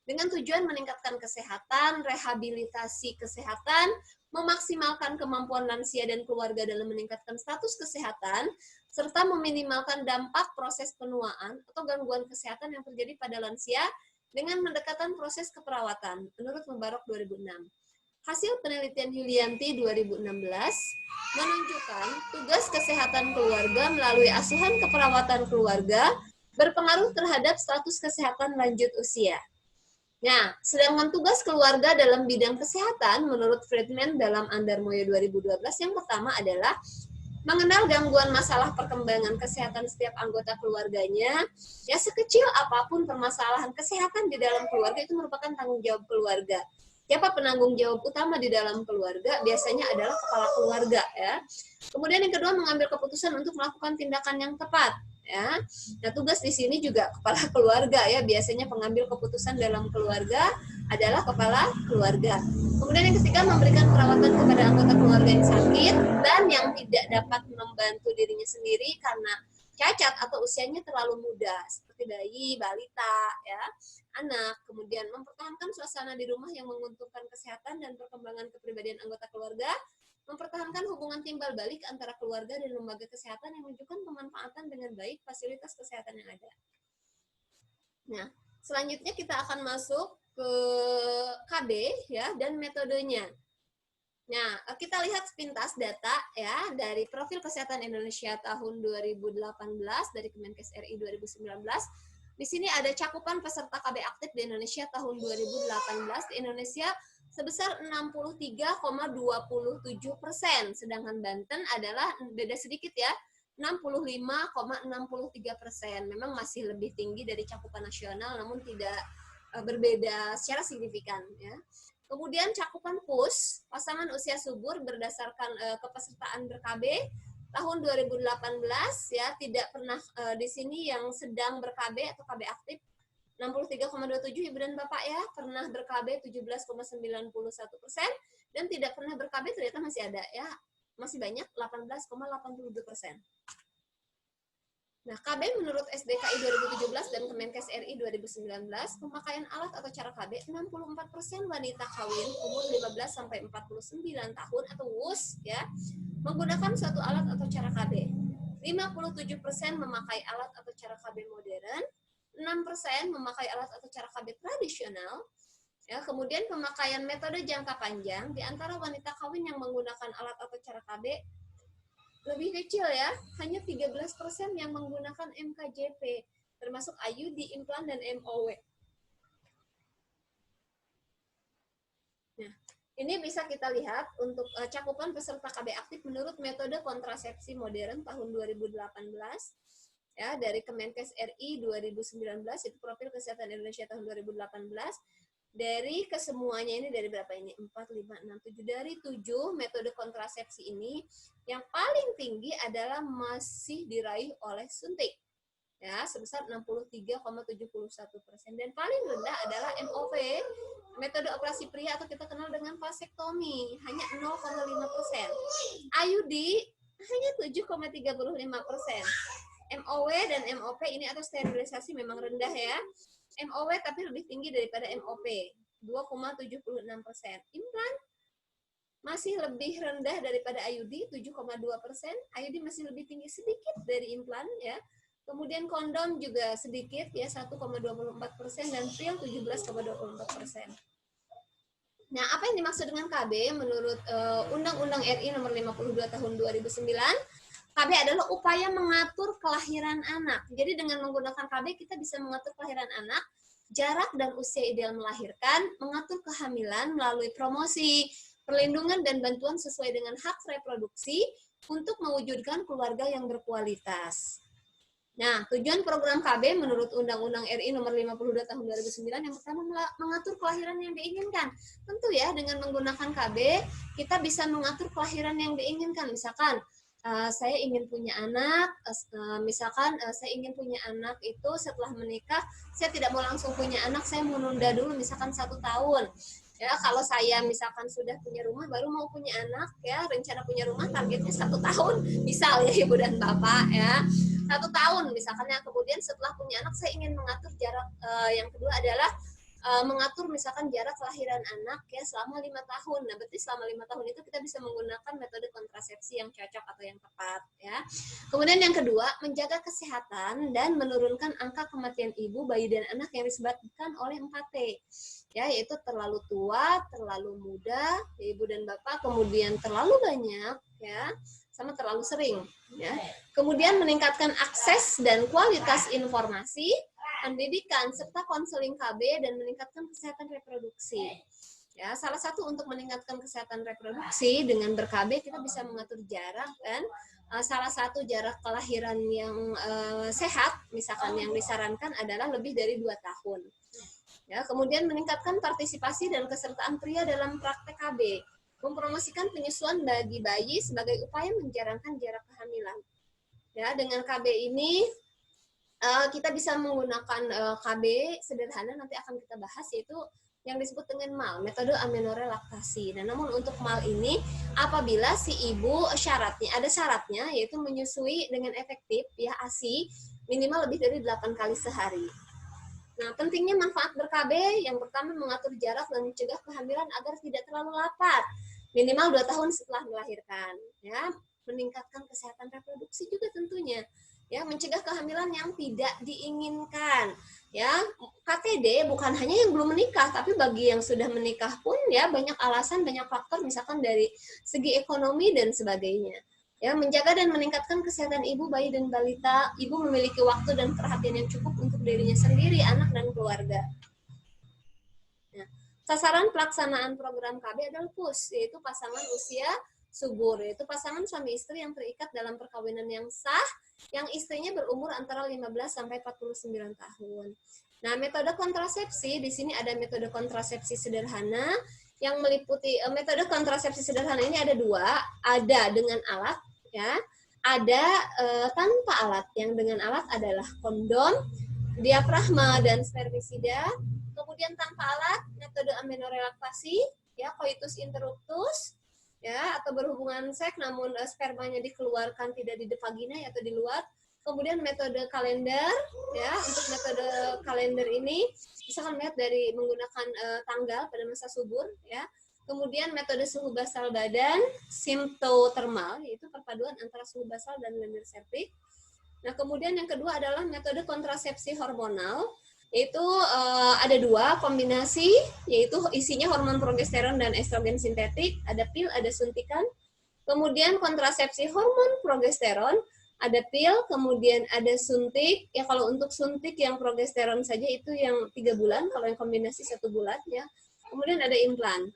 A: dengan tujuan meningkatkan kesehatan, rehabilitasi kesehatan, memaksimalkan kemampuan lansia dan keluarga dalam meningkatkan status kesehatan, serta meminimalkan dampak proses penuaan atau gangguan kesehatan yang terjadi pada lansia dengan mendekatkan proses keperawatan, menurut Mubarak 2006. Hasil penelitian Yulianti 2016 menunjukkan tugas kesehatan keluarga melalui asuhan keperawatan keluarga berpengaruh terhadap status kesehatan lanjut usia. Nah, sedangkan tugas keluarga dalam bidang kesehatan menurut Friedman dalam Andarmoyo 2012 yang pertama adalah mengenal gangguan masalah perkembangan kesehatan setiap anggota keluarganya. Ya, sekecil apapun permasalahan kesehatan di dalam keluarga itu merupakan tanggung jawab keluarga. Siapa penanggung jawab utama di dalam keluarga? Biasanya adalah kepala keluarga, ya. Kemudian yang kedua, mengambil keputusan untuk melakukan tindakan yang tepat, ya. Nah, tugas di sini juga kepala keluarga, ya. Biasanya pengambil keputusan dalam keluarga adalah kepala keluarga. Kemudian yang ketiga, memberikan perawatan kepada anggota keluarga yang sakit dan yang tidak dapat membantu dirinya sendiri karena cacat atau usianya terlalu muda, seperti bayi, balita, ya, anak. Kemudian mempertahankan suasana di rumah yang menguntungkan kesehatan dan perkembangan kepribadian anggota keluarga, mempertahankan hubungan timbal balik antara keluarga dan lembaga kesehatan yang menunjukkan pemanfaatan dengan baik fasilitas kesehatan yang ada. Nah, selanjutnya kita akan masuk ke KB, ya, dan metodenya. Nah, kita lihat sepintas data, ya, dari Profil Kesehatan Indonesia tahun 2018 dari Kemenkes RI 2019. Di sini ada cakupan peserta KB aktif di Indonesia tahun 2018 di Indonesia sebesar 63,27%, sedangkan Banten adalah beda sedikit, ya, 65,63%. Memang masih lebih tinggi dari cakupan nasional, namun tidak berbeda secara signifikan, ya. Kemudian cakupan PUS, pasangan usia subur berdasarkan kepesertaan ber-KB tahun 2018, ya, tidak pernah di sini yang sedang ber-KB atau KB aktif 63,27 Ibu dan Bapak, ya, pernah ber-KB 17,91% dan tidak pernah ber-KB ternyata masih ada, ya, masih banyak 18,82%. Nah, KB menurut SDKI 2017 dan Kemenkes RI 2019, pemakaian alat atau cara KB 64% wanita kawin umur 15 sampai 49 tahun atau WUS, ya, menggunakan suatu alat atau cara KB. 57% memakai alat atau cara KB modern, 6% memakai alat atau cara KB tradisional. Ya, kemudian pemakaian metode jangka panjang di antara wanita kawin yang menggunakan alat atau cara KB lebih kecil, ya, hanya 13% yang menggunakan MKJP, termasuk IUD, implan, dan MOW. Nah, ini bisa kita lihat untuk cakupan peserta KB aktif menurut metode kontrasepsi modern tahun 2018, ya, dari Kemenkes RI 2019, itu Profil Kesehatan Indonesia tahun 2018. Dari kesemuanya ini, dari berapa ini? 4, 5, 6, 7. Dari 7 metode kontrasepsi ini, yang paling tinggi adalah masih diraih oleh suntik, ya, sebesar 63,71%. Dan paling rendah adalah MOV, metode operasi pria atau kita kenal dengan vasektomi, hanya 0,5%. IUD hanya 7,35%. MOW dan MOP ini atau sterilisasi memang rendah, ya. MOW tapi lebih tinggi daripada MOP, 2,76%. Implan masih lebih rendah daripada IUD, 7,2%. IUD masih lebih tinggi sedikit dari implan, ya. Kemudian kondom juga sedikit, ya, 1,24%, dan pil 17,24%. Nah, apa yang dimaksud dengan KB menurut Undang-Undang RI nomor 52 tahun 2009? KB adalah upaya mengatur kelahiran anak. Jadi dengan menggunakan KB kita bisa mengatur kelahiran anak, jarak dan usia ideal melahirkan, mengatur kehamilan melalui promosi, perlindungan dan bantuan sesuai dengan hak reproduksi untuk mewujudkan keluarga yang berkualitas. Nah, tujuan program KB menurut Undang-Undang RI nomor 52 tahun 2009 yang pertama mengatur kelahiran yang diinginkan. Tentu, ya, dengan menggunakan KB kita bisa mengatur kelahiran yang diinginkan. Misalkan saya ingin punya anak, saya ingin punya anak itu setelah menikah, saya tidak mau langsung punya anak, saya mau nunda dulu misalkan 1 tahun. Ya, kalau saya misalkan sudah punya rumah baru mau punya anak, ya, rencana punya rumah targetnya 1 tahun, misal, ya, Ibu dan Bapak, ya, 1 tahun misalkan, ya. Kemudian setelah punya anak saya ingin mengatur jarak, yang kedua adalah mengatur misalkan jarak kelahiran anak ya selama 5 tahun. Nah, berarti selama 5 tahun itu kita bisa menggunakan metode kontrasepsi yang cocok atau yang tepat ya. Kemudian yang kedua, menjaga kesehatan dan menurunkan angka kematian ibu, bayi dan anak yang disebabkan oleh 4T. Ya, yaitu terlalu tua, terlalu muda, ibu dan bapak, kemudian terlalu banyak ya, sama terlalu sering ya. Kemudian meningkatkan akses dan kualitas informasi, pendidikan serta konseling KB dan meningkatkan kesehatan reproduksi. Ya, salah satu untuk meningkatkan kesehatan reproduksi dengan ber-KB kita bisa mengatur jarak dan salah satu jarak kelahiran yang sehat misalkan yang disarankan adalah lebih dari 2 tahun. Ya, kemudian meningkatkan partisipasi dan kesertaan pria dalam praktek KB, mempromosikan penyusuan bagi bayi sebagai upaya menjarangkan jarak kehamilan. Ya, dengan KB ini kita bisa menggunakan KB sederhana, nanti akan kita bahas, yaitu yang disebut dengan MAL, metode amenorrhea laktasi. Nah, namun untuk MAL ini apabila si ibu ada syaratnya yaitu menyusui dengan efektif ya ASI minimal lebih dari 8 kali sehari. Nah, pentingnya manfaat ber-KB yang pertama mengatur jarak dan mencegah kehamilan agar tidak terlalu lapar, minimal 2 tahun setelah melahirkan, ya, meningkatkan kesehatan reproduksi juga tentunya, ya, mencegah kehamilan yang tidak diinginkan, ya. KTD bukan hanya yang belum menikah, tapi bagi yang sudah menikah pun ya banyak alasan, banyak faktor, misalkan dari segi ekonomi dan sebagainya. Ya, menjaga dan meningkatkan kesehatan ibu, bayi, dan balita. Ibu memiliki waktu dan perhatian yang cukup untuk dirinya sendiri, anak, dan keluarga. Nah, sasaran pelaksanaan program KB adalah PUS, yaitu pasangan usia subur, yaitu pasangan suami istri yang terikat dalam perkawinan yang sah, yang istrinya berumur antara 15 sampai 49 tahun. Nah, metode kontrasepsi, di sini ada metode kontrasepsi sederhana, yang meliputi metode kontrasepsi sederhana ini ada 2, ada dengan alat, ya, ada tanpa alat. Yang dengan alat adalah kondom, diafragma, dan spermisida. Kemudian tanpa alat, metode amenorrhea laktasi, ya, coitus interruptus, ya, atau berhubungan seks namun spermanya dikeluarkan tidak di vagina atau di luar. Kemudian metode kalender, ya, untuk metode kalender ini bisa kalian lihat dari menggunakan tanggal pada masa subur, ya. Kemudian metode suhu basal badan, simptotermal, yaitu perpaduan antara suhu basal dan lender septik. Nah, kemudian yang kedua adalah metode kontrasepsi hormonal, yaitu ada 2 kombinasi, yaitu isinya hormon progesteron dan estrogen sintetik, ada pil, ada suntikan. Kemudian kontrasepsi hormon progesteron, ada pil, kemudian ada suntik. Ya, kalau untuk suntik yang progesteron saja itu yang 3 bulan, kalau yang kombinasi 1 bulan ya. Kemudian ada implan.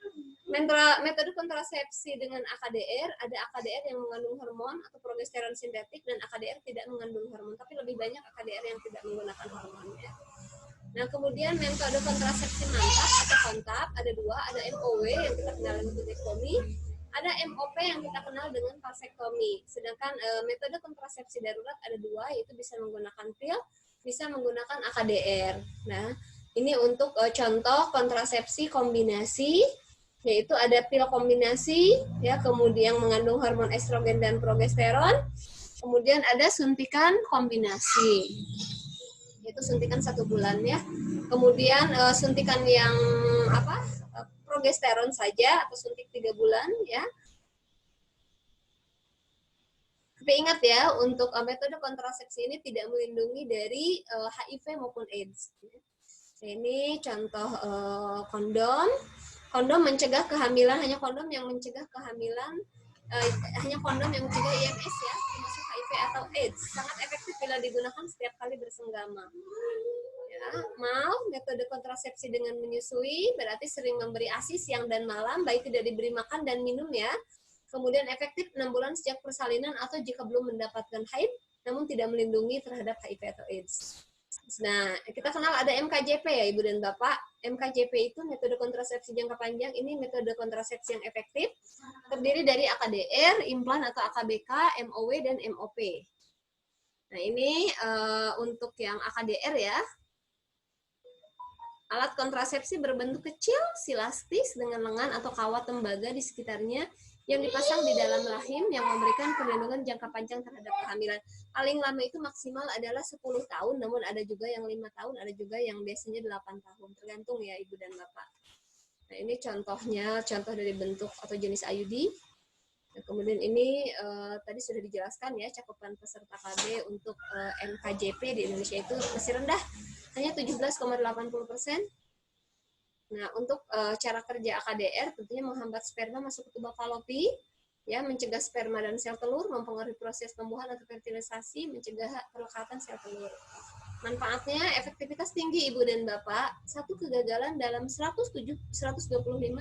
A: Metode kontrasepsi dengan AKDR, ada AKDR yang mengandung hormon atau progesteron sintetik dan AKDR tidak mengandung hormon, tapi lebih banyak AKDR yang tidak menggunakan hormon ya. Nah, kemudian metode kontrasepsi mantap atau kontap ada 2, ada MOW yang kita kenal dengan vasektomi, ada MOP yang kita kenal dengan vasektomi. Sedangkan metode kontrasepsi darurat ada 2, yaitu bisa menggunakan pil, bisa menggunakan AKDR. Nah, ini untuk contoh kontrasepsi kombinasi, yaitu ada pil kombinasi, ya, kemudian mengandung hormon estrogen dan progesteron, kemudian ada suntikan kombinasi, yaitu suntikan 1 bulan ya. Kemudian suntikan yang progesteron saja atau suntik 3 bulan ya. Tapi ingat ya, untuk metode kontrasepsi ini tidak melindungi dari HIV maupun AIDS. Ini contoh kondom. Kondom mencegah kehamilan, hanya kondom yang mencegah kehamilan, hanya kondom yang mencegah IMS ya, termasuk HIV atau AIDS. Sangat efektif bila digunakan setiap kali bersenggama. Ya, MAL, metode kontrasepsi dengan menyusui, berarti sering memberi ASI siang dan malam, baik tidak diberi makan dan minum ya. Kemudian efektif 6 bulan sejak persalinan atau jika belum mendapatkan haid, namun tidak melindungi terhadap HIV atau AIDS. Nah, kita kenal ada MKJP ya Ibu dan Bapak. MKJP itu metode kontrasepsi jangka panjang, ini metode kontrasepsi yang efektif, terdiri dari AKDR, implan atau AKBK, MOW, dan MOP. Nah, ini untuk yang AKDR ya. Alat kontrasepsi berbentuk kecil, silastis, dengan lengan atau kawat tembaga di sekitarnya yang dipasang di dalam rahim yang memberikan perlindungan jangka panjang terhadap kehamilan. Paling lama itu maksimal adalah 10 tahun, namun ada juga yang 5 tahun, ada juga yang biasanya 8 tahun, tergantung ya Ibu dan Bapak. Nah, ini contohnya, contoh dari bentuk atau jenis IUD. Nah, kemudian ini tadi sudah dijelaskan ya, cakupan peserta KB untuk NKJP di Indonesia itu masih rendah, hanya 17,80%. Nah, untuk cara kerja AKDR tentunya menghambat sperma masuk ke tuba falopi, ya, mencegah sperma dan sel telur, mempengaruhi proses pembuahan atau fertilisasi, mencegah perlekatan sel telur. Manfaatnya, efektivitas tinggi Ibu dan Bapak, satu kegagalan dalam 125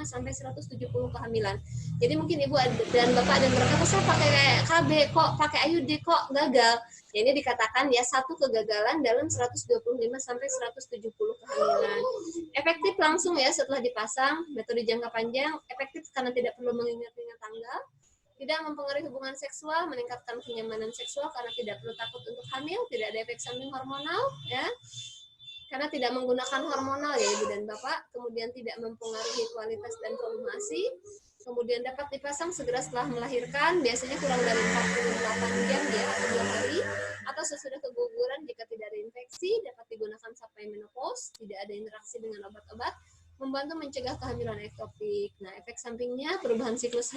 A: sampai 170 kehamilan. Jadi mungkin Ibu dan Bapak ada yang berkata, saya pakai KB kok, pakai IUD kok gagal. Ya, ini dikatakan ya satu kegagalan dalam 125 sampai 170 kehamilan. Efektif langsung ya setelah dipasang, metode jangka panjang, efektif karena tidak perlu mengingat-ingat tanggal, tidak mempengaruhi hubungan seksual, meningkatkan kenyamanan seksual karena tidak perlu takut untuk hamil, tidak ada efek samping hormonal, ya, karena tidak menggunakan hormonal ya Ibu dan Bapak, kemudian tidak mempengaruhi kualitas dan volume ASI, kemudian dapat dipasang segera setelah melahirkan, biasanya kurang dari 48 jam ya atau 2 hari, atau sesudah keguguran jika tidak ada infeksi, dapat digunakan sampai menopause, tidak ada interaksi dengan obat-obat, membantu mencegah kehamilan ektopik. Nah, efek sampingnya perubahan siklus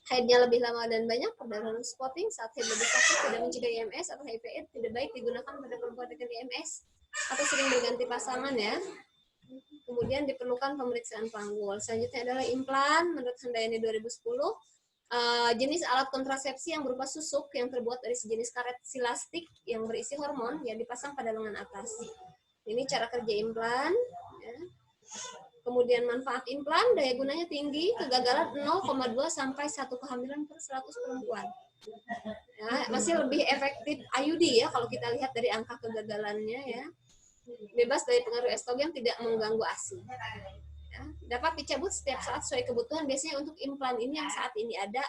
A: haidnya lebih lama dan banyak, perdarahan spotting saat haid lebih sakit, tidak mencegah IMS atau HIV/AIDS, tidak baik digunakan pada perempuan dengan IMS atau sering berganti pasangan ya. Kemudian diperlukan pemeriksaan panggul. Selanjutnya adalah implan menurut Handayani 2010. Jenis alat kontrasepsi yang berupa susuk yang terbuat dari sejenis karet silastik yang berisi hormon yang dipasang pada lengan atas. Ini cara kerja implan. Ya. Kemudian manfaat implan, daya gunanya tinggi, kegagalan 0,2 sampai 1 kehamilan per 100 perempuan. Ya, masih lebih efektif IUD ya kalau kita lihat dari angka kegagalannya ya. Bebas dari pengaruh estrogen, tidak mengganggu ASI. Ya, dapat dicabut setiap saat sesuai kebutuhan. Biasanya untuk implan ini yang saat ini ada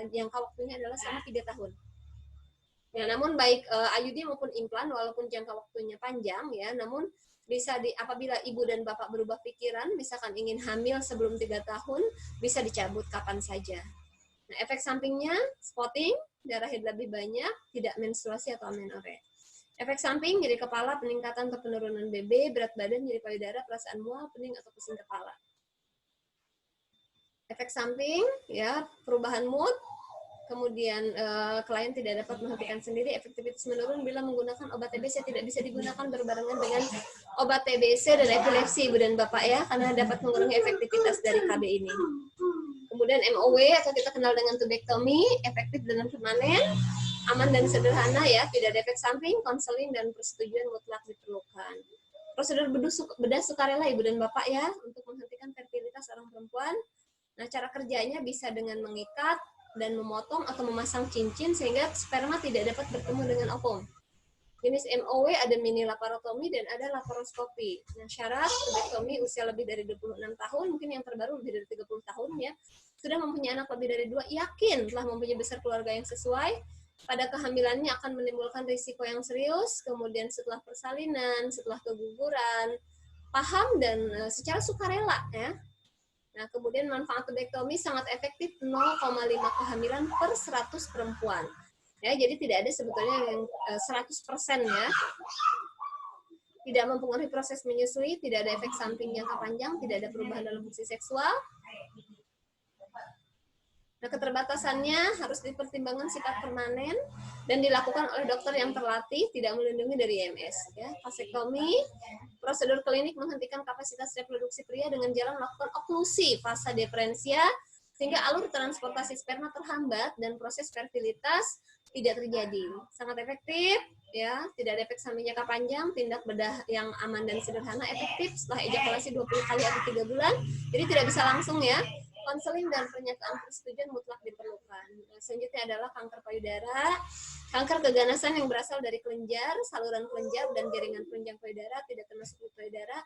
A: jangka waktunya adalah selama 3 tahun. Ya, namun baik IUD maupun implan walaupun jangka waktunya panjang ya, namun bisa apabila ibu dan bapak berubah pikiran, misalkan ingin hamil sebelum 3 tahun, bisa dicabut kapan saja. Nah, efek sampingnya spotting, darah haid lebih banyak, tidak menstruasi atau amenorrhea. Efek samping nyeri kepala, peningkatan atau penurunan BB, berat badan, nyeri payudara, perasaan mual, pening atau pusing kepala. Efek samping ya perubahan mood, kemudian klien tidak dapat menghentikan sendiri, efektivitas menurun bila menggunakan obat TBC, tidak bisa digunakan berbarengan dengan obat TBC dan epilepsi Ibu dan Bapak ya, karena dapat mengurangi efektivitas dari KB ini. Kemudian MOW atau kita kenal dengan tubektomi, efektif dan permanen, aman dan sederhana ya, tidak ada efek samping, konseling dan persetujuan mutlak diperlukan. Prosedur bedah sukarela Ibu dan Bapak ya, untuk menghentikan fertilitas seorang perempuan. Nah, cara kerjanya bisa dengan mengikat dan memotong atau memasang cincin sehingga sperma tidak dapat bertemu dengan ovum. Jenis MOW ada mini laparotomi dan ada laparoskopi. Nah, syarat tubektomi usia lebih dari 26 tahun, mungkin yang terbaru lebih dari 30 tahun ya, sudah mempunyai anak lebih dari 2, yakin telah mempunyai besar keluarga yang sesuai, pada kehamilannya akan menimbulkan risiko yang serius, kemudian setelah persalinan, setelah keguguran, paham dan secara sukarela ya. Nah, kemudian manfaat tubektomi sangat efektif, 0,5 kehamilan per 100 perempuan. Ya, jadi tidak ada sebetulnya yang 100% ya. Tidak mempengaruhi proses menyusui, tidak ada efek samping jangka panjang, tidak ada perubahan dalam fungsi seksual. Nah, keterbatasannya harus dipertimbangkan sifat permanen dan dilakukan oleh dokter yang terlatih, tidak melindungi dari IMS. Ya. Vasektomi, prosedur klinik menghentikan kapasitas reproduksi pria dengan jalan melakukan oklusi fasa deferensia sehingga alur transportasi sperma terhambat dan proses fertilitas tidak terjadi. Sangat efektif, ya, tidak ada efek samping jangka panjang, tindak bedah yang aman dan sederhana, efektif setelah ejakulasi 20 kali atau 3 bulan. Jadi tidak bisa langsung ya. Konseling dan pernyataan persetujuan mutlak diperlukan. Nah, selanjutnya adalah kanker payudara. Kanker keganasan yang berasal dari kelenjar, saluran kelenjar, dan jaringan penunjang payudara, tidak termasuk di payudara.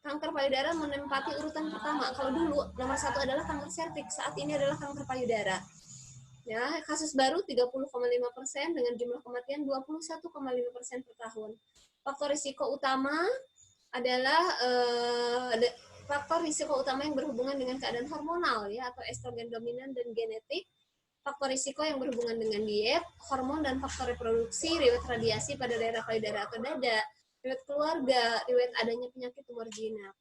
A: Kanker payudara menempati urutan pertama. Kalau dulu nomor 1 adalah kanker serviks, saat ini adalah kanker payudara. Ya, kasus baru 30,5% dengan jumlah kematian 21,5% per tahun. Faktor risiko utama adalah faktor risiko utama yang berhubungan dengan keadaan hormonal ya atau estrogen dominan dan genetik, faktor risiko yang berhubungan dengan diet, hormon dan faktor reproduksi, riwayat radiasi pada daerah payudara atau dada, riwayat keluarga, riwayat adanya penyakit tumor jinak.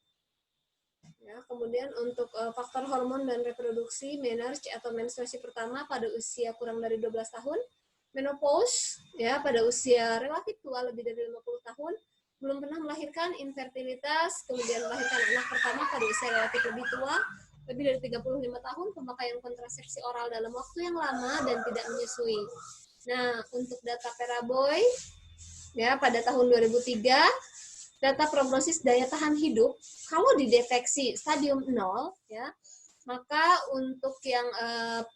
A: Ya, kemudian untuk faktor hormon dan reproduksi, menarche atau menstruasi pertama pada usia kurang dari 12 tahun, menopause ya pada usia relatif tua lebih dari 50 tahun, belum pernah melahirkan, infertilitas, kemudian melahirkan anak pertama pada usia relatif lebih tua, lebih dari 35 tahun, pemakaian kontrasepsi oral dalam waktu yang lama dan tidak menyusui. Nah, untuk data Peraboy ya pada tahun 2003 data prognosis daya tahan hidup kalau dideteksi stadium 0 ya, maka untuk yang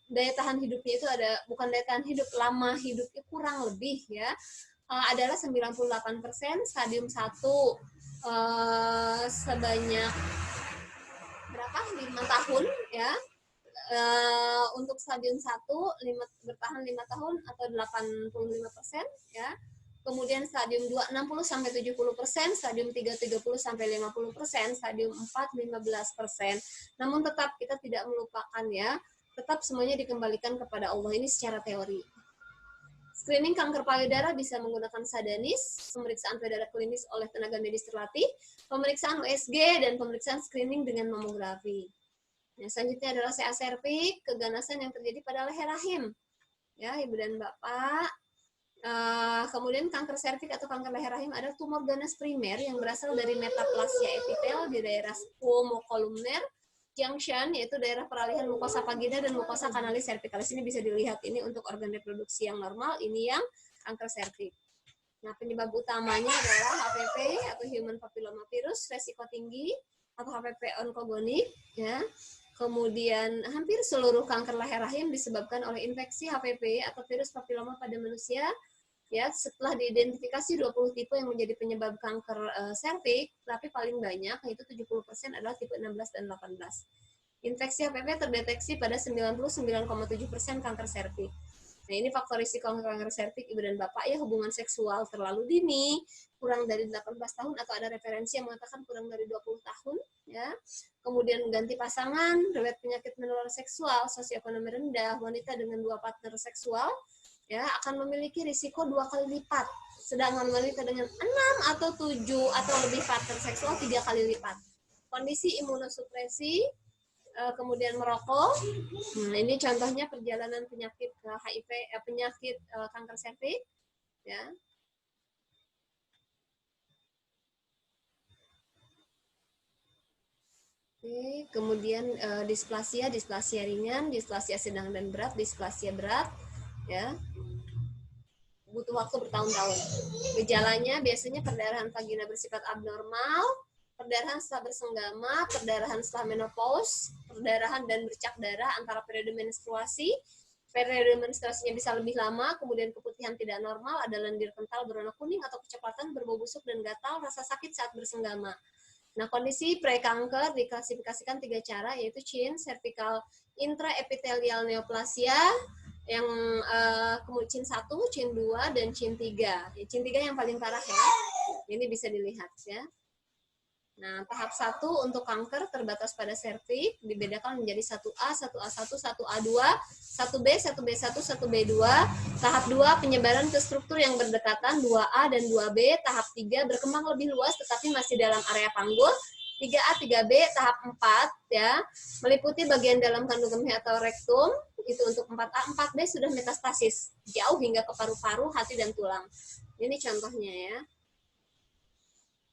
A: daya tahan hidupnya itu ada bukan daya tahan hidup, lama hidupnya kurang lebih ya adalah 98%, stadium 1 sebanyak berapa? 5 tahun ya. Untuk stadium 1 bertahan 5 tahun atau 85% ya. Kemudian stadium 2 60-70%, stadium 3 30-50%, stadium 4 15%. Namun tetap kita tidak melupakan ya, tetap semuanya dikembalikan kepada Allah, ini secara teori. Screening kanker payudara bisa menggunakan sadanis, pemeriksaan payudara klinis oleh tenaga medis terlatih, pemeriksaan USG dan pemeriksaan screening dengan mamografi. Yang selanjutnya adalah CA serviks, keganasan yang terjadi pada leher rahim. Ya, Ibu dan Bapak. Kemudian kanker serviks atau kanker leher rahim adalah tumor ganas primer yang berasal dari metaplasia epitel di daerah squamocolumnar junction, yaitu daerah peralihan mukosa vagina dan mukosa kanalis cervicalis. Ini bisa dilihat, ini untuk organ reproduksi yang normal, ini yang kanker serviks. Nah, penyebab utamanya adalah HPV atau human papillomavirus resiko tinggi atau HPV onkogenik ya. Kemudian hampir seluruh kanker leher rahim disebabkan oleh infeksi HPV atau virus papiloma pada manusia. Ya, setelah diidentifikasi 20 tipe yang menjadi penyebab kanker serviks, tapi paling banyak yaitu 70% adalah tipe 16 dan 18. Infeksi HPV terdeteksi pada 99,7% kanker serviks. Nah, ini faktor risiko kanker serviks Ibu dan Bapak ya, hubungan seksual terlalu dini, kurang dari 18 tahun atau ada referensi yang mengatakan kurang dari 20 tahun ya. Kemudian ganti pasangan, riwayat penyakit menular seksual, sosioekonomi rendah, wanita dengan 2 partner seksual ya akan memiliki risiko 2 kali lipat. Sedangkan wanita dengan 6 atau 7 atau lebih partner seksual 3 kali lipat. Kondisi imunosupresi, kemudian merokok. Ini contohnya perjalanan penyakit HIV, penyakit kanker serviks ya. Oke, kemudian displasia ringan, displasia sedang dan berat, displasia berat ya. Butuh waktu bertahun-tahun. Gejalanya biasanya perdarahan vagina bersifat abnormal, perdarahan setelah bersenggama, perdarahan setelah menopause, perdarahan dan bercak darah antara periode menstruasi. Periode menstruasinya bisa lebih lama, kemudian keputihan tidak normal, ada lendir kental berwarna kuning atau kecoklatan, berbau busuk dan gatal, rasa sakit saat bersenggama. Nah, kondisi prekanker diklasifikasikan 3 cara, yaitu chin, cervical intraepithelial neoplasia, yang kemudian chin 1, chin 2, dan chin 3. Chin 3 yang paling parah ya. Ini bisa dilihat ya. Nah, tahap 1 untuk kanker terbatas pada serviks dibedakan menjadi 1A, 1A1, 1A2, 1B, 1B1, 1B2. Tahap 2 penyebaran ke struktur yang berdekatan 2A dan 2B. Tahap 3 berkembang lebih luas tetapi masih dalam area panggul. 3A, 3B, tahap 4 ya, meliputi bagian dalam kandung kemih atau rektum, itu untuk 4A, 4B sudah metastasis, jauh hingga ke paru-paru, hati, dan tulang. Ini contohnya ya.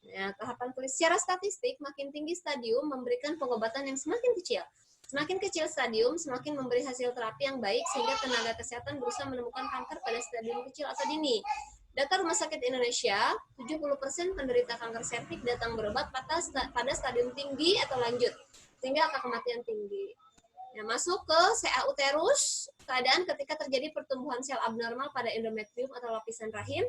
A: Ya, tahapan klinis secara statistik, makin tinggi stadium memberikan pengobatan yang semakin kecil. Semakin kecil stadium, semakin memberi hasil terapi yang baik, sehingga tenaga kesehatan berusaha menemukan kanker pada stadium kecil atau dini. Data Rumah Sakit Indonesia, 70% penderita kanker serviks datang berobat pada stadium tinggi atau lanjut, sehingga angka kematian tinggi. Nah, masuk ke CA uterus, keadaan ketika terjadi pertumbuhan sel abnormal pada endometrium atau lapisan rahim.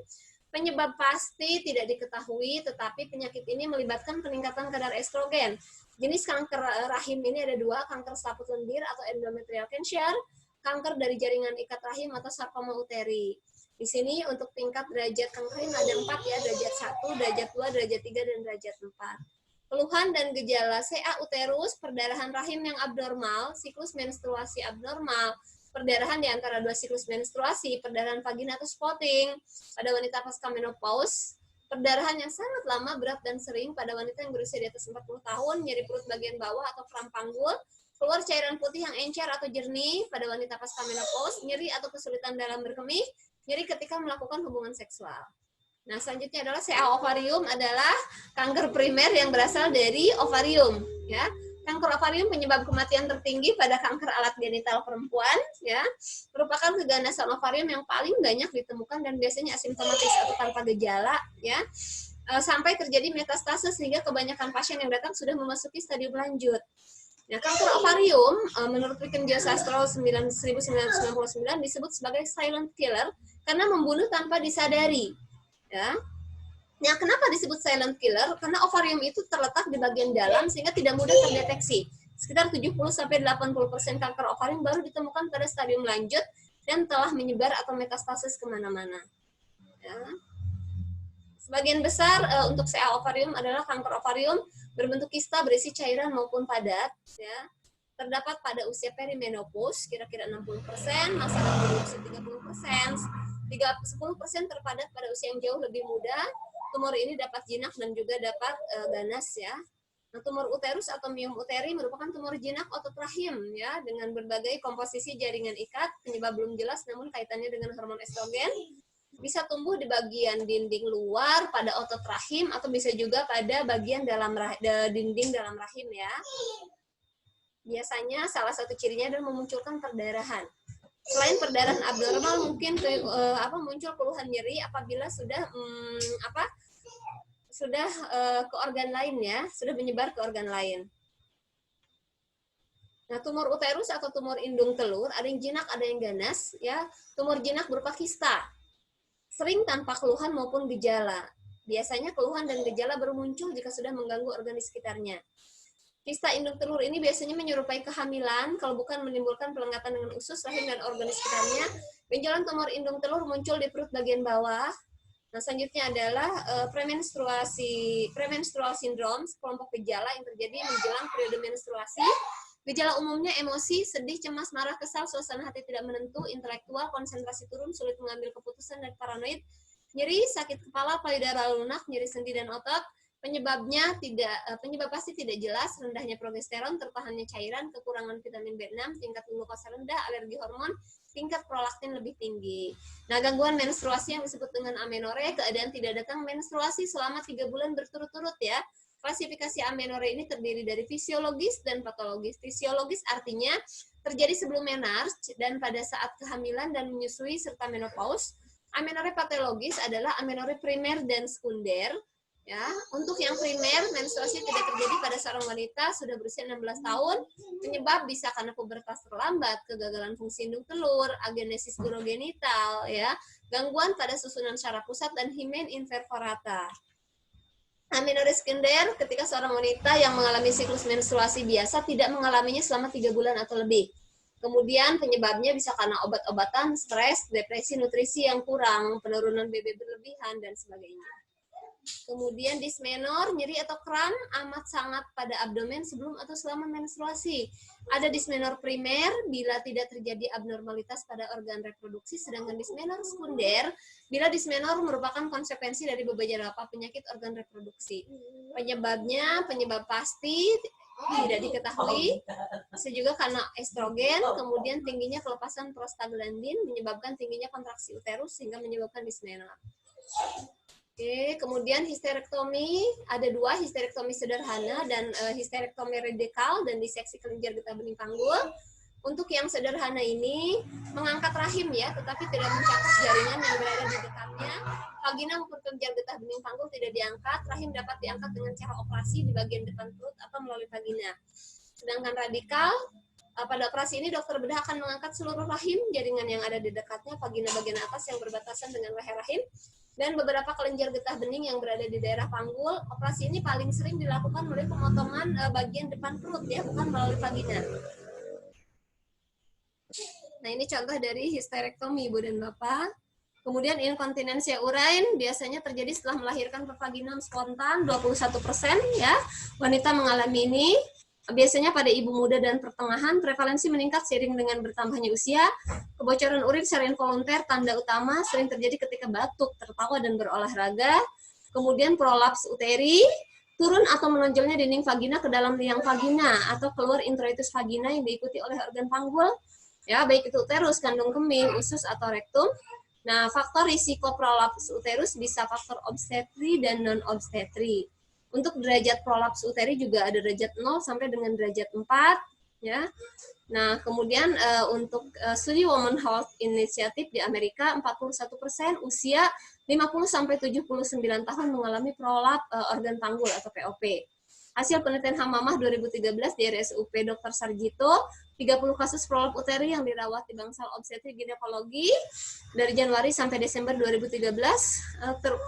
A: Penyebab pasti tidak diketahui, tetapi penyakit ini melibatkan peningkatan kadar estrogen. Jenis kanker rahim ini ada 2, kanker selaput lendir atau endometrial cancer, kanker dari jaringan ikat rahim atau sarkoma uteri. Di sini untuk tingkat derajat kanker rahim ada 4 ya, derajat 1, derajat 2, derajat 3, dan derajat 4. Keluhan dan gejala CA uterus, perdarahan rahim yang abnormal, siklus menstruasi abnormal, perdarahan di antara dua siklus menstruasi, perdarahan vagina atau spotting pada wanita pasca menopause, perdarahan yang sangat lama, berat dan sering pada wanita yang berusia di atas 40 tahun, nyeri perut bagian bawah atau kram panggul, keluar cairan putih yang encer atau jernih pada wanita pasca menopause, nyeri atau kesulitan dalam berkemih, nyeri ketika melakukan hubungan seksual. Nah, selanjutnya adalah CA ovarium adalah kanker primer yang berasal dari ovarium, ya. Kanker ovarium penyebab kematian tertinggi pada kanker alat genital perempuan, ya. Merupakan keganasan ovarium yang paling banyak ditemukan dan biasanya asimptomatis atau tanpa gejala, ya. Sampai terjadi metastase sehingga kebanyakan pasien yang datang sudah memasuki stadium lanjut. Nah, kanker ovarium menurut Riken Geosastro 1999 disebut sebagai silent killer karena membunuh tanpa disadari. Ya. Nah, kenapa disebut silent killer? Karena ovarium itu terletak di bagian dalam sehingga tidak mudah terdeteksi. Sekitar 70-80% kanker ovarium baru ditemukan pada stadium lanjut dan telah menyebar atau metastasis kemana-mana. Ya. Sebagian besar untuk CA ovarium adalah kanker ovarium berbentuk kista berisi cairan maupun padat. Ya. Terdapat pada usia perimenopause, kira-kira 60%, masa reproduksi 30%, 10% terpadat pada usia yang jauh lebih muda. Tumor ini dapat jinak dan juga dapat ganas, ya. Nah, tumor uterus atau miom uteri merupakan tumor jinak otot rahim, ya, dengan berbagai komposisi jaringan ikat, penyebab belum jelas namun kaitannya dengan hormon estrogen. Bisa tumbuh di bagian dinding luar pada otot rahim atau bisa juga pada bagian dalam dinding dalam rahim, ya. Biasanya salah satu cirinya adalah memunculkan perdarahan. Selain perdarahan abnormal, mungkin muncul keluhan nyeri apabila sudah ke organ lain, ya, sudah menyebar ke organ lain. Nah, tumor uterus atau tumor indung telur ada yang jinak, ada yang ganas, ya. Tumor jinak berupa kista, sering tanpa keluhan maupun gejala. Biasanya keluhan dan gejala baru muncul jika sudah mengganggu organ di sekitarnya. Kista indung telur ini biasanya menyerupai kehamilan, kalau bukan menimbulkan pelengatan dengan usus, rahim, dan organ di sekitarnya. Benjolan tumor indung telur muncul di perut bagian bawah. Nah, selanjutnya adalah premenstrual syndrome, kelompok gejala yang terjadi menjelang periode menstruasi. Gejala umumnya emosi, sedih, cemas, marah, kesal, suasana hati tidak menentu, intelektual, konsentrasi turun, sulit mengambil keputusan, dan paranoid. Nyeri, sakit kepala, payudara lunak, nyeri sendi dan otot. Penyebab pasti tidak jelas, rendahnya progesteron, tertahannya cairan, kekurangan vitamin B6, tingkat glukosa rendah, alergi hormon, tingkat prolaktin lebih tinggi. Nah, gangguan menstruasi yang disebut dengan amenore, keadaan tidak datang menstruasi selama 3 bulan berturut-turut, ya. Klasifikasi amenore ini terdiri dari fisiologis dan patologis. Fisiologis artinya terjadi sebelum menarche dan pada saat kehamilan dan menyusui serta menopause. Amenore patologis adalah amenore primer dan sekunder. Ya, untuk yang primer, menstruasi tidak terjadi pada seorang wanita sudah berusia 16 tahun. Penyebab bisa karena pubertas terlambat, kegagalan fungsi indung telur, agenesis urogenital, ya, gangguan pada susunan syaraf pusat, dan himen invertebrata. Amenore sekunder ketika seorang wanita yang mengalami siklus menstruasi biasa tidak mengalaminya selama 3 bulan atau lebih. Kemudian penyebabnya bisa karena obat-obatan, stres, depresi, nutrisi yang kurang, penurunan BB berlebihan, dan sebagainya. Kemudian dismenor, nyeri atau kram amat sangat pada abdomen sebelum atau selama menstruasi. Ada dismenor primer bila tidak terjadi abnormalitas pada organ reproduksi, sedangkan dismenor sekunder bila dismenor merupakan konsekuensi dari beberapa penyakit organ reproduksi. Penyebab pasti tidak diketahui, bisa juga karena estrogen, kemudian tingginya pelepasan prostaglandin menyebabkan tingginya kontraksi uterus sehingga menyebabkan dismenor. Oke, kemudian histerektomi, ada 2, histerektomi sederhana dan histerektomi radikal dan diseksi kelenjar getah bening panggul. Untuk yang sederhana ini mengangkat rahim, ya, tetapi tidak mencakup jaringan yang berada di dekatnya. Vagina maupun kelenjar getah bening panggul tidak diangkat, rahim dapat diangkat dengan cara operasi di bagian depan perut atau melalui vagina. Sedangkan radikal, pada operasi ini dokter bedah akan mengangkat seluruh rahim, jaringan yang ada di dekatnya, vagina bagian atas yang berbatasan dengan leher rahim, dan beberapa kelenjar getah bening yang berada di daerah panggul. Operasi ini paling sering dilakukan melalui pemotongan bagian depan perut, ya, bukan melalui vagina. Nah, ini contoh dari histerektomi, Ibu dan Bapak. Kemudian inkontinensia urein biasanya terjadi setelah melahirkan pervaginam spontan 21% ya. Wanita mengalami ini. Biasanya pada ibu muda dan pertengahan, prevalensi meningkat seiring dengan bertambahnya usia. Kebocoran urin secara involunter, tanda utama sering terjadi ketika batuk, tertawa, dan berolahraga. Kemudian prolaps uteri, turun atau menonjolnya dinding vagina ke dalam liang vagina atau keluar introitus vagina yang diikuti oleh organ panggul, ya baik itu uterus, kandung kemih, usus atau rektum. Nah, faktor risiko prolaps uterus bisa faktor obstetri dan non obstetri. Untuk derajat prolaps uteri juga ada derajat 0 sampai dengan derajat 4 ya. Nah, kemudian untuk studi Women Health Initiative di Amerika 41% usia 50 sampai 79 tahun mengalami prolap organ panggul atau POP. Hasil penelitian Hamamah 2013 di RSUP Dr. Sarjito, 30 kasus prolap uteri yang dirawat di bangsal obstetri ginekologi dari Januari sampai Desember 2013.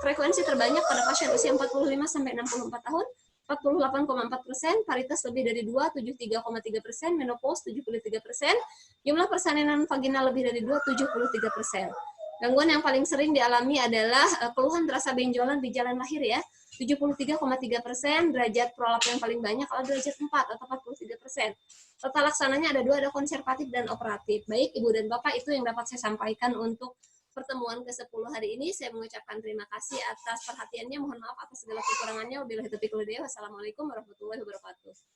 A: Frekuensi terbanyak pada pasien usia 45 sampai 64 tahun, 48,4%, paritas lebih dari 2, 73,3%, menopause 73%, jumlah persalinan vaginal lebih dari 2, 73%. Gangguan yang paling sering dialami adalah keluhan terasa benjolan di jalan lahir ya, 73,3%, derajat prolap yang paling banyak kalau derajat 4 atau 43%. Tata laksananya ada 2, ada konservatif dan operatif. Baik Ibu dan Bapak, itu yang dapat saya sampaikan untuk pertemuan ke-10 hari ini. Saya mengucapkan terima kasih atas perhatiannya. Mohon maaf atas segala kekurangannya. Wabillahi taufiq wal hidayah. Wassalamualaikum warahmatullahi wabarakatuh.